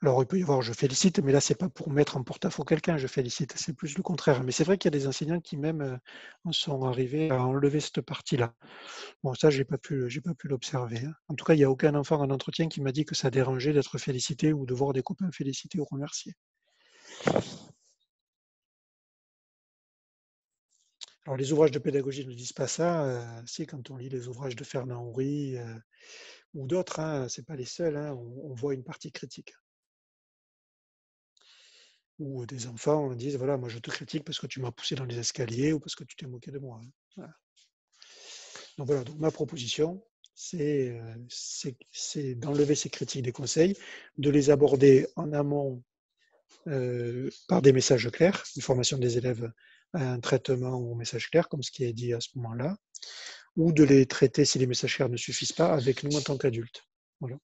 Alors, il peut y avoir je félicite, mais là, c'est pas pour mettre en porte-à-faux quelqu'un, je félicite, c'est plus le contraire. Mais c'est vrai qu'il y a des enseignants qui même en sont arrivés à enlever cette partie-là. Bon, ça, j'ai pas pu l'observer, hein. En tout cas, il n'y a aucun enfant en entretien qui m'a dit que ça dérangeait d'être félicité ou de voir des copains félicités ou remerciés. Alors, les ouvrages de pédagogie ne disent pas ça. Si, quand on lit les ouvrages de Fernand Houry ou d'autres, hein, c'est pas les seuls, hein, on voit une partie critique. Ou des enfants disent, voilà, moi je te critique parce que tu m'as poussé dans les escaliers ou parce que tu t'es moqué de moi, hein. Voilà. Donc voilà, donc ma proposition, c'est d'enlever ces critiques des conseils, de les aborder en amont par des messages clairs, une formation des élèves à un traitement ou message clair, comme ce qui est dit à ce moment-là, ou de les traiter, si les messages clairs ne suffisent pas, avec nous en tant qu'adultes. Voilà.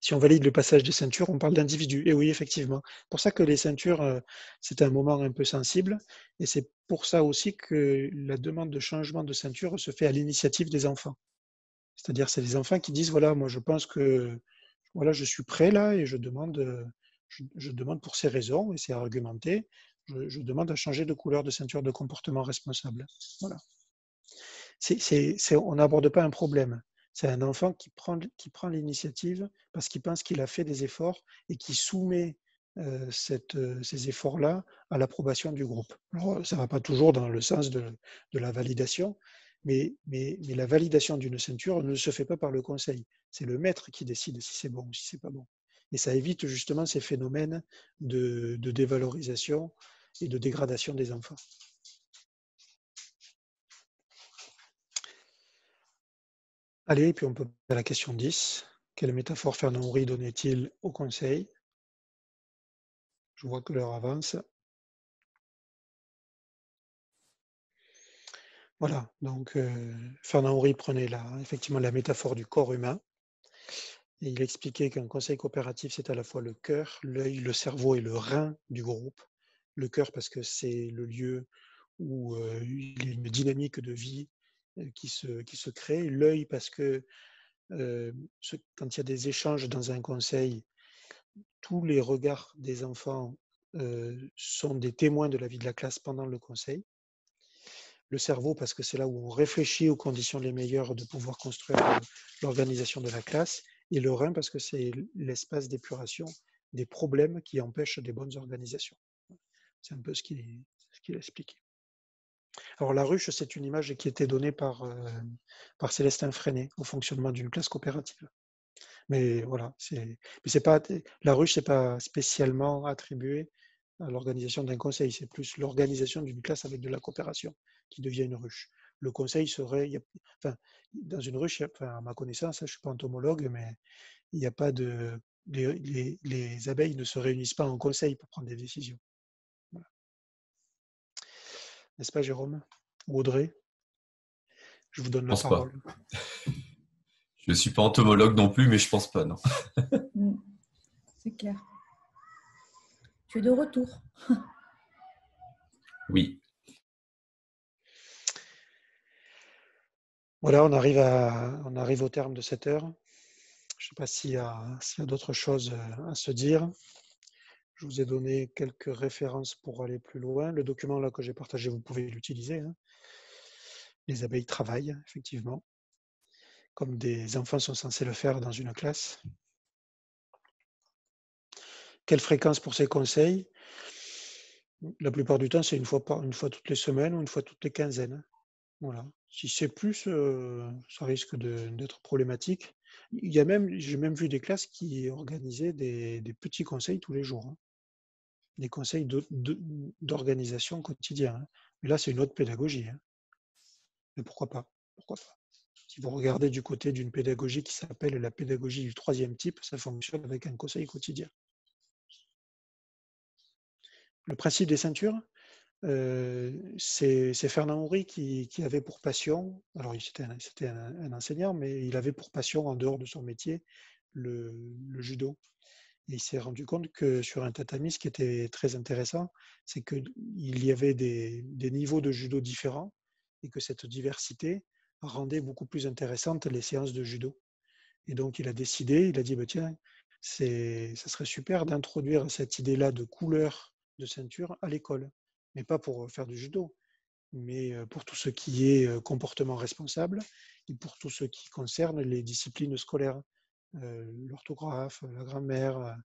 Si on valide le passage des ceintures, on parle d'individus. Et oui, effectivement. C'est pour ça que les ceintures, c'est un moment un peu sensible. Et c'est pour ça aussi que la demande de changement de ceinture se fait à l'initiative des enfants. C'est-à-dire, c'est les enfants qui disent, voilà, moi je pense que voilà, je suis prêt là et je demande pour ces raisons, et c'est argumenté, je demande à changer de couleur de ceinture de comportement responsable. Voilà. on n'aborde pas un problème. C'est un enfant qui prend l'initiative parce qu'il pense qu'il a fait des efforts et qui soumet ces efforts-là à l'approbation du groupe. Alors, ça ne va pas toujours dans le sens de la validation, mais la validation d'une ceinture ne se fait pas par le conseil. C'est le maître qui décide si c'est bon ou si c'est pas bon. Et ça évite justement ces phénomènes de dévalorisation et de dégradation des enfants. Allez, puis on peut passer à la question 10. Quelle métaphore Fernand Houry donnait-il au conseil? Je vois que l'heure avance. Voilà, donc Fernand Houry prenait effectivement la métaphore du corps humain et il expliquait qu'un conseil coopératif, c'est à la fois le cœur, l'œil, le cerveau et le rein du groupe. Le cœur parce que c'est le lieu où il y a une dynamique de vie qui se crée. L'œil parce que quand il y a des échanges dans un conseil, tous les regards des enfants sont des témoins de la vie de la classe pendant le conseil. Le cerveau, parce que c'est là où on réfléchit aux conditions les meilleures de pouvoir construire l'organisation de la classe. Et le rein, parce que c'est l'espace d'épuration des problèmes qui empêchent des bonnes organisations. C'est un peu ce qu'il explique. Alors la ruche, c'est une image qui était donnée par Célestin Freinet au fonctionnement d'une classe coopérative. Mais voilà, c'est pas la ruche, c'est pas spécialement attribué à l'organisation d'un conseil, c'est plus l'organisation d'une classe avec de la coopération qui devient une ruche. Le conseil serait, enfin, dans une ruche, enfin, à ma connaissance, je ne suis pas entomologue, mais il n'y a pas de, les abeilles ne se réunissent pas en conseil pour prendre des décisions. Voilà. N'est-ce pas, Jérôme ou Audrey? Je vous donne Je la pense pas. parole. Je ne suis pas entomologue non plus, mais je pense pas, non. C'est clair. Tu es de retour. Oui. Voilà, on arrive au terme de cette heure. Je ne sais pas s'il y a d'autres choses à se dire. Je vous ai donné quelques références pour aller plus loin. Le document là que j'ai partagé, vous pouvez l'utiliser. Hein. Les abeilles travaillent, effectivement, comme des enfants sont censés le faire dans une classe. Quelle fréquence pour ces conseils? La plupart du temps, c'est une fois toutes les semaines ou une fois toutes les quinzaines. Voilà. Si c'est plus, ça risque d'être problématique. J'ai même vu des classes qui organisaient des petits conseils tous les jours. Hein. Des conseils d'organisation quotidien. Hein. Mais là, c'est une autre pédagogie. Hein. Mais pourquoi pas? Pourquoi pas? Si vous regardez du côté d'une pédagogie qui s'appelle la pédagogie du troisième type, ça fonctionne avec un conseil quotidien. Le principe des ceintures, c'est Fernand Houry qui avait pour passion, alors c'était un enseignant, mais il avait pour passion, en dehors de son métier, le judo. Et il s'est rendu compte que sur un tatami, ce qui était très intéressant, c'est qu'il y avait des niveaux de judo différents et que cette diversité rendait beaucoup plus intéressantes les séances de judo. Et donc il a décidé, il a dit, bah, tiens, ça serait super d'introduire cette idée-là de couleur de ceinture à l'école, mais pas pour faire du judo, mais pour tout ce qui est comportement responsable et pour tout ce qui concerne les disciplines scolaires, l'orthographe, la grammaire,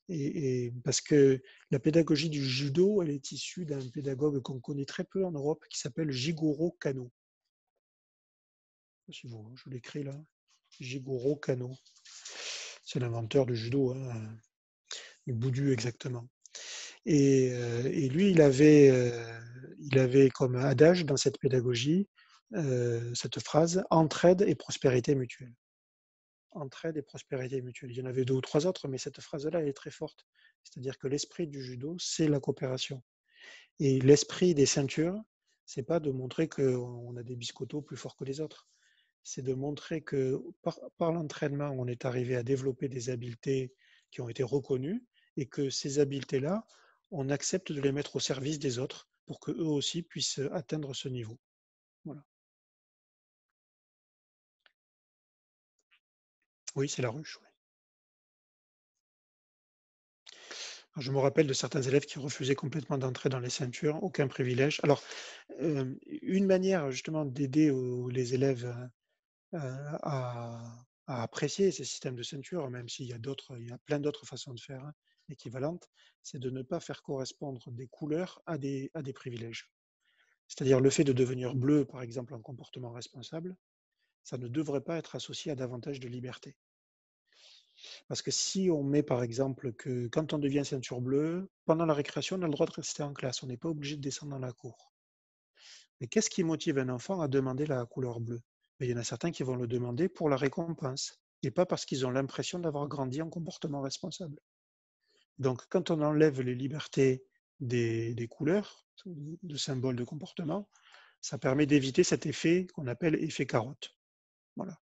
et parce que la pédagogie du judo, elle est issue d'un pédagogue qu'on connaît très peu en Europe qui s'appelle Jigoro Kano. Si vous, je l'écris là, Jigoro Kano. C'est l'inventeur du judo, hein, du boudu exactement. Et lui, il avait comme adage dans cette pédagogie cette phrase entraide et prospérité mutuelle. Entraide et prospérité mutuelle. Il y en avait deux ou trois autres, mais cette phrase-là, elle est très forte. C'est-à-dire que l'esprit du judo, c'est la coopération. Et l'esprit des ceintures, c'est pas de montrer qu'on a des biscottos plus forts que les autres. C'est de montrer que par l'entraînement, on est arrivé à développer des habiletés qui ont été reconnues et que ces habiletés-là, on accepte de les mettre au service des autres pour qu'eux aussi puissent atteindre ce niveau. Voilà. Oui, c'est la ruche. Oui. Je me rappelle de certains élèves qui refusaient complètement d'entrer dans les ceintures, aucun privilège. Alors, une manière justement d'aider les élèves à apprécier ces systèmes de ceinture, même s'il y a plein d'autres façons de faire, hein, équivalentes, c'est de ne pas faire correspondre des couleurs à des privilèges. C'est-à-dire le fait de devenir bleu, par exemple, en comportement responsable, ça ne devrait pas être associé à davantage de liberté. Parce que si on met, par exemple, que quand on devient ceinture bleue, pendant la récréation, on a le droit de rester en classe, on n'est pas obligé de descendre dans la cour. Mais qu'est-ce qui motive un enfant à demander la couleur bleue? Il y en a certains qui vont le demander pour la récompense, et pas parce qu'ils ont l'impression d'avoir grandi en comportement responsable. Donc, quand on enlève les libertés des couleurs, de symboles de comportement, ça permet d'éviter cet effet qu'on appelle effet carotte. Voilà.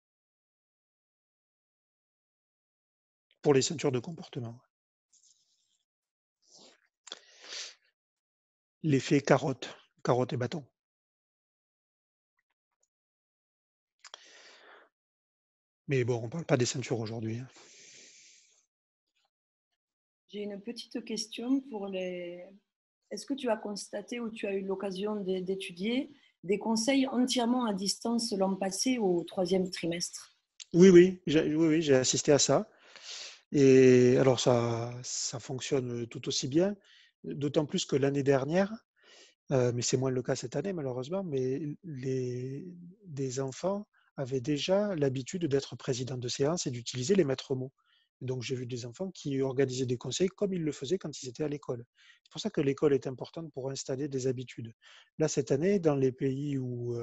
Pour les ceintures de comportement. L'effet carotte et bâton. Mais bon, on ne parle pas des ceintures aujourd'hui. J'ai une petite question pour les... Est-ce que tu as constaté ou tu as eu l'occasion d'étudier des conseils entièrement à distance l'an passé au 3e trimestre? Oui, j'ai assisté à ça. Et alors, ça fonctionne tout aussi bien, d'autant plus que l'année dernière, mais c'est moins le cas cette année malheureusement, mais des enfants avaient déjà l'habitude d'être présidents de séance et d'utiliser les maîtres mots. Donc j'ai vu des enfants qui organisaient des conseils comme ils le faisaient quand ils étaient à l'école. C'est pour ça que l'école est importante pour installer des habitudes. Là, cette année, dans les pays où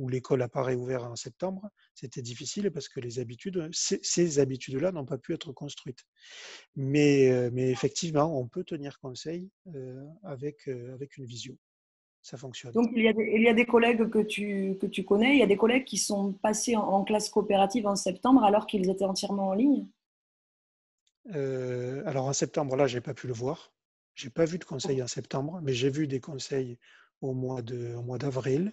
l'école n'a pas réouvert en septembre, c'était difficile parce que ces habitudes-là n'ont pas pu être construites. Mais effectivement, on peut tenir conseil avec une visio. Ça fonctionne. Donc, il y a des collègues que tu connais, il y a des collègues qui sont passés en classe coopérative en septembre alors qu'ils étaient entièrement en ligne? Alors en septembre, là, je n'ai pas pu le voir. Je n'ai pas vu de conseil en septembre, mais j'ai vu des conseils au mois d'avril.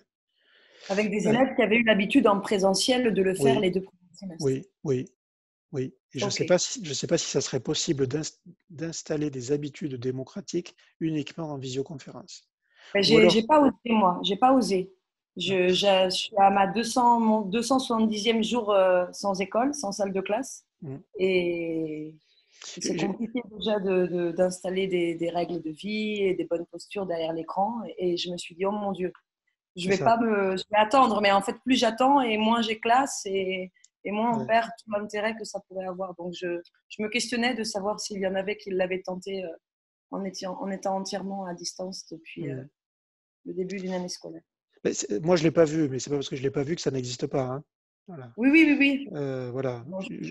Avec des élèves qui avaient eu l'habitude en présentiel de le faire Oui, les 2 premiers semestres. oui. Et je ne Ok. sais pas si ça serait possible d'installer des habitudes démocratiques uniquement en visioconférence. Mais Ou alors, j'ai pas osé, moi. J'ai pas osé. non. Je suis à mon 270e jour sans école, sans salle de classe. Mm. Et c'est compliqué déjà d'installer des règles de vie et des bonnes postures derrière l'écran. Et je me suis dit, oh mon Dieu, je vais attendre. Mais en fait, plus j'attends et moins j'ai classe et moins on perd tout l'intérêt que ça pourrait avoir. Donc, je me questionnais de savoir s'il y en avait qui l'avaient tenté en étant entièrement à distance depuis le début d'une année scolaire. Moi, je ne l'ai pas vu, mais ce n'est pas parce que je ne l'ai pas vu que ça n'existe pas. Hein. Voilà. Oui. Voilà. Bon, Je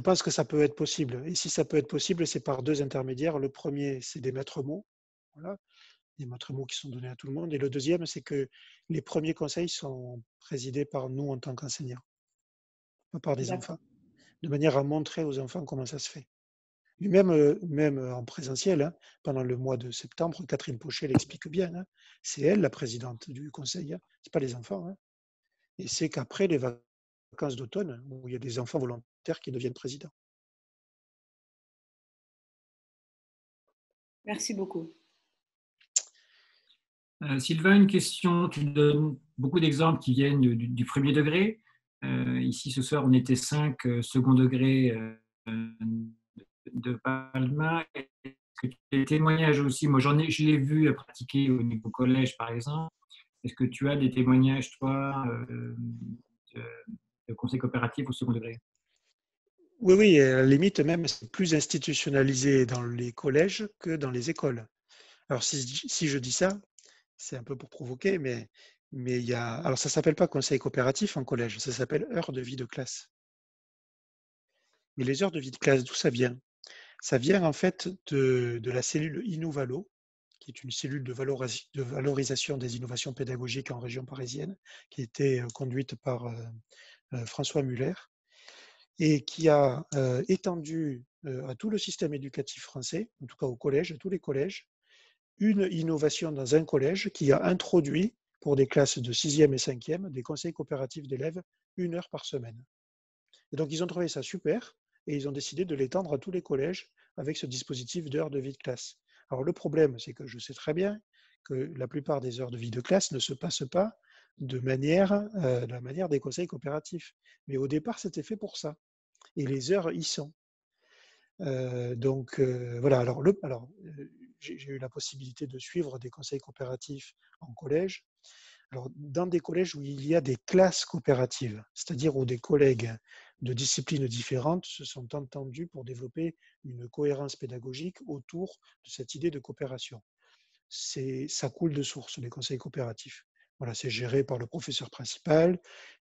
pense que ça peut être possible. Et si ça peut être possible, c'est par deux intermédiaires. Le premier, c'est des maîtres mots. Voilà. Des maîtres mots qui sont donnés à tout le monde. Et le deuxième, c'est que les premiers conseils sont présidés par nous en tant qu'enseignants, pas par des enfants, de manière à montrer aux enfants comment ça se fait. Et même en présentiel, hein, pendant le mois de septembre, Catherine Pochet l'explique bien. Hein, c'est elle la présidente du conseil, hein, ce n'est pas les enfants. Hein. Et c'est qu'après les vacances d'automne, où il y a des enfants volontaires qui deviennent présidents. Merci beaucoup. Sylvain, une question. Tu donnes beaucoup d'exemples qui viennent du premier degré. Ici, ce soir, on était 5 second degré de Palma. Est-ce que tu as des témoignages aussi? Moi, je l'ai vu pratiquer au niveau collège, par exemple. Est-ce que tu as des témoignages, toi, de conseils coopératifs au second degré? Oui, à la limite, même, c'est plus institutionnalisé dans les collèges que dans les écoles. Alors, si je dis ça, c'est un peu pour provoquer, mais il y a. Alors, ça ne s'appelle pas conseil coopératif en collège, ça s'appelle heures de vie de classe. Mais les heures de vie de classe, d'où ça vient? Ça vient en fait de la cellule Innuvalo, qui est une cellule de valorisation des innovations pédagogiques en région parisienne, qui a été conduite par François Muller, et qui a étendu à tout le système éducatif français, en tout cas au collège, à tous les collèges, une innovation dans un collège qui a introduit pour des classes de 6e et 5e des conseils coopératifs d'élèves 1 heure par semaine. Et donc ils ont trouvé ça super, et ils ont décidé de l'étendre à tous les collèges avec ce dispositif d'heures de vie de classe. Alors le problème, c'est que je sais très bien que la plupart des heures de vie de classe ne se passent pas de la manière des conseils coopératifs. Mais au départ, c'était fait pour ça. Et les heures y sont. Voilà, j'ai eu la possibilité de suivre des conseils coopératifs en collège. Alors, dans des collèges où il y a des classes coopératives, c'est-à-dire où des collègues de disciplines différentes se sont entendus pour développer une cohérence pédagogique autour de cette idée de coopération. Ça coule de source, les conseils coopératifs. Voilà, c'est géré par le professeur principal.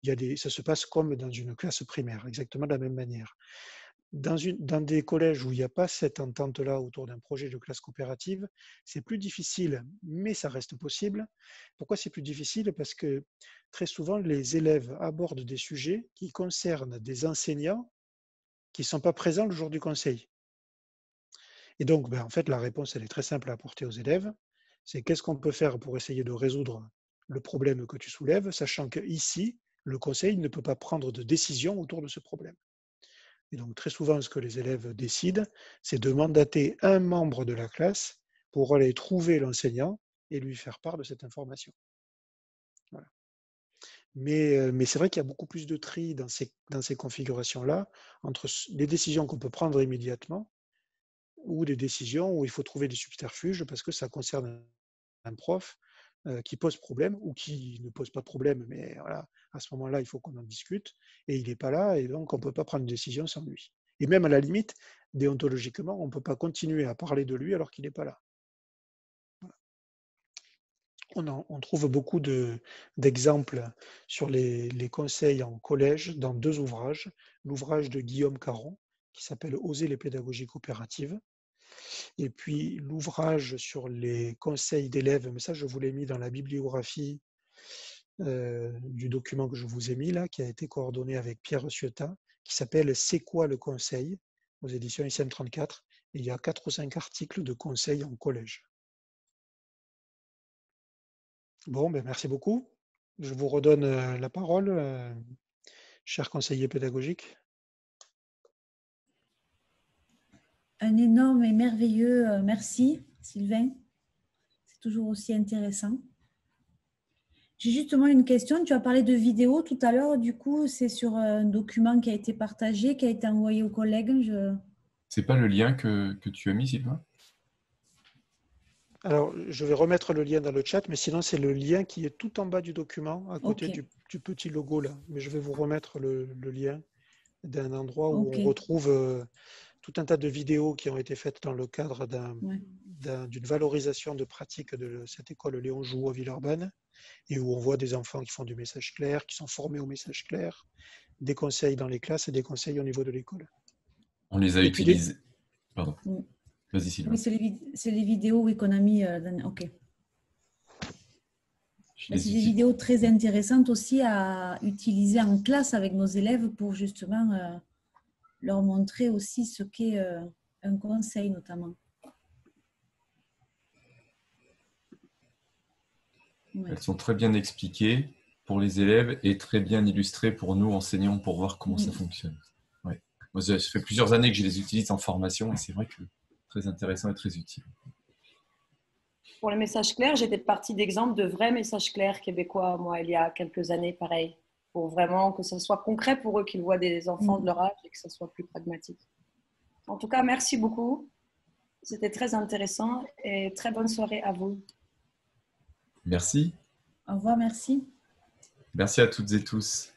Ça se passe comme dans une classe primaire, exactement de la même manière. Dans des collèges où il n'y a pas cette entente-là autour d'un projet de classe coopérative, c'est plus difficile, mais ça reste possible. Pourquoi c'est plus difficile? Parce que très souvent, les élèves abordent des sujets qui concernent des enseignants qui ne sont pas présents le jour du conseil. Et donc, en fait, la réponse, elle est très simple à apporter aux élèves. C'est qu'est-ce qu'on peut faire pour essayer de résoudre le problème que tu soulèves, sachant qu'ici, le conseil ne peut pas prendre de décision autour de ce problème. Et donc, très souvent, ce que les élèves décident, c'est de mandater un membre de la classe pour aller trouver l'enseignant et lui faire part de cette information. Voilà. Mais c'est vrai qu'il y a beaucoup plus de tri dans ces configurations-là, entre les décisions qu'on peut prendre immédiatement ou des décisions où il faut trouver des subterfuges parce que ça concerne un prof qui pose problème ou qui ne pose pas de problème, mais voilà, à ce moment-là, il faut qu'on en discute, et il n'est pas là, et donc on ne peut pas prendre une décision sans lui. Et même à la limite, déontologiquement, on ne peut pas continuer à parler de lui alors qu'il n'est pas là. Voilà. On trouve beaucoup d'exemples sur les conseils en collège dans 2 ouvrages. L'ouvrage de Guillaume Caron, qui s'appelle « Oser les pédagogies coopératives », et puis l'ouvrage sur les conseils d'élèves, mais ça je vous l'ai mis dans la bibliographie du document que je vous ai mis là, qui a été coordonné avec Pierre Ciotat, qui s'appelle « C'est quoi le conseil ?» aux éditions ICN34. Et il y a 4 ou 5 articles de conseils en collège. Bon, merci beaucoup. Je vous redonne la parole, cher conseiller pédagogique. Un énorme et merveilleux merci, Sylvain. C'est toujours aussi intéressant. J'ai justement une question. Tu as parlé de vidéo tout à l'heure. Du coup, c'est sur un document qui a été partagé, qui a été envoyé aux collègues. C'est pas le lien que tu as mis, Sylvain? Alors, je vais remettre le lien dans le chat, mais sinon, c'est le lien qui est tout en bas du document, à côté du petit logo là. Mais je vais vous remettre le lien d'un endroit où on retrouve tout un tas de vidéos qui ont été faites dans le cadre d'une valorisation de pratique de cette école Léon Jouot à Villeurbanne, et où on voit des enfants qui font du message clair, qui sont formés au message clair, des conseils dans les classes et des conseils au niveau de l'école. On les a utilisés. Pardon. Vas-y, Sylvain. Oui, c'est les vidéos qu'on a mis. Ok. C'est des vidéos très intéressantes aussi à utiliser en classe avec nos élèves pour justement leur montrer aussi ce qu'est un conseil notamment. Ouais. Elles sont très bien expliquées pour les élèves et très bien illustrées pour nous, enseignants, pour voir comment ça fonctionne. Ouais. Moi, ça fait plusieurs années que je les utilise en formation et c'est vrai que très intéressant et très utile. Pour les messages clairs, j'étais partie d'exemples de vrais messages clairs québécois, moi, il y a quelques années, pareil, pour vraiment que ce soit concret pour eux, qu'ils voient des enfants de leur âge et que ce soit plus pragmatique. En tout cas, merci beaucoup. C'était très intéressant et très bonne soirée à vous. Merci. Au revoir, merci. Merci à toutes et tous.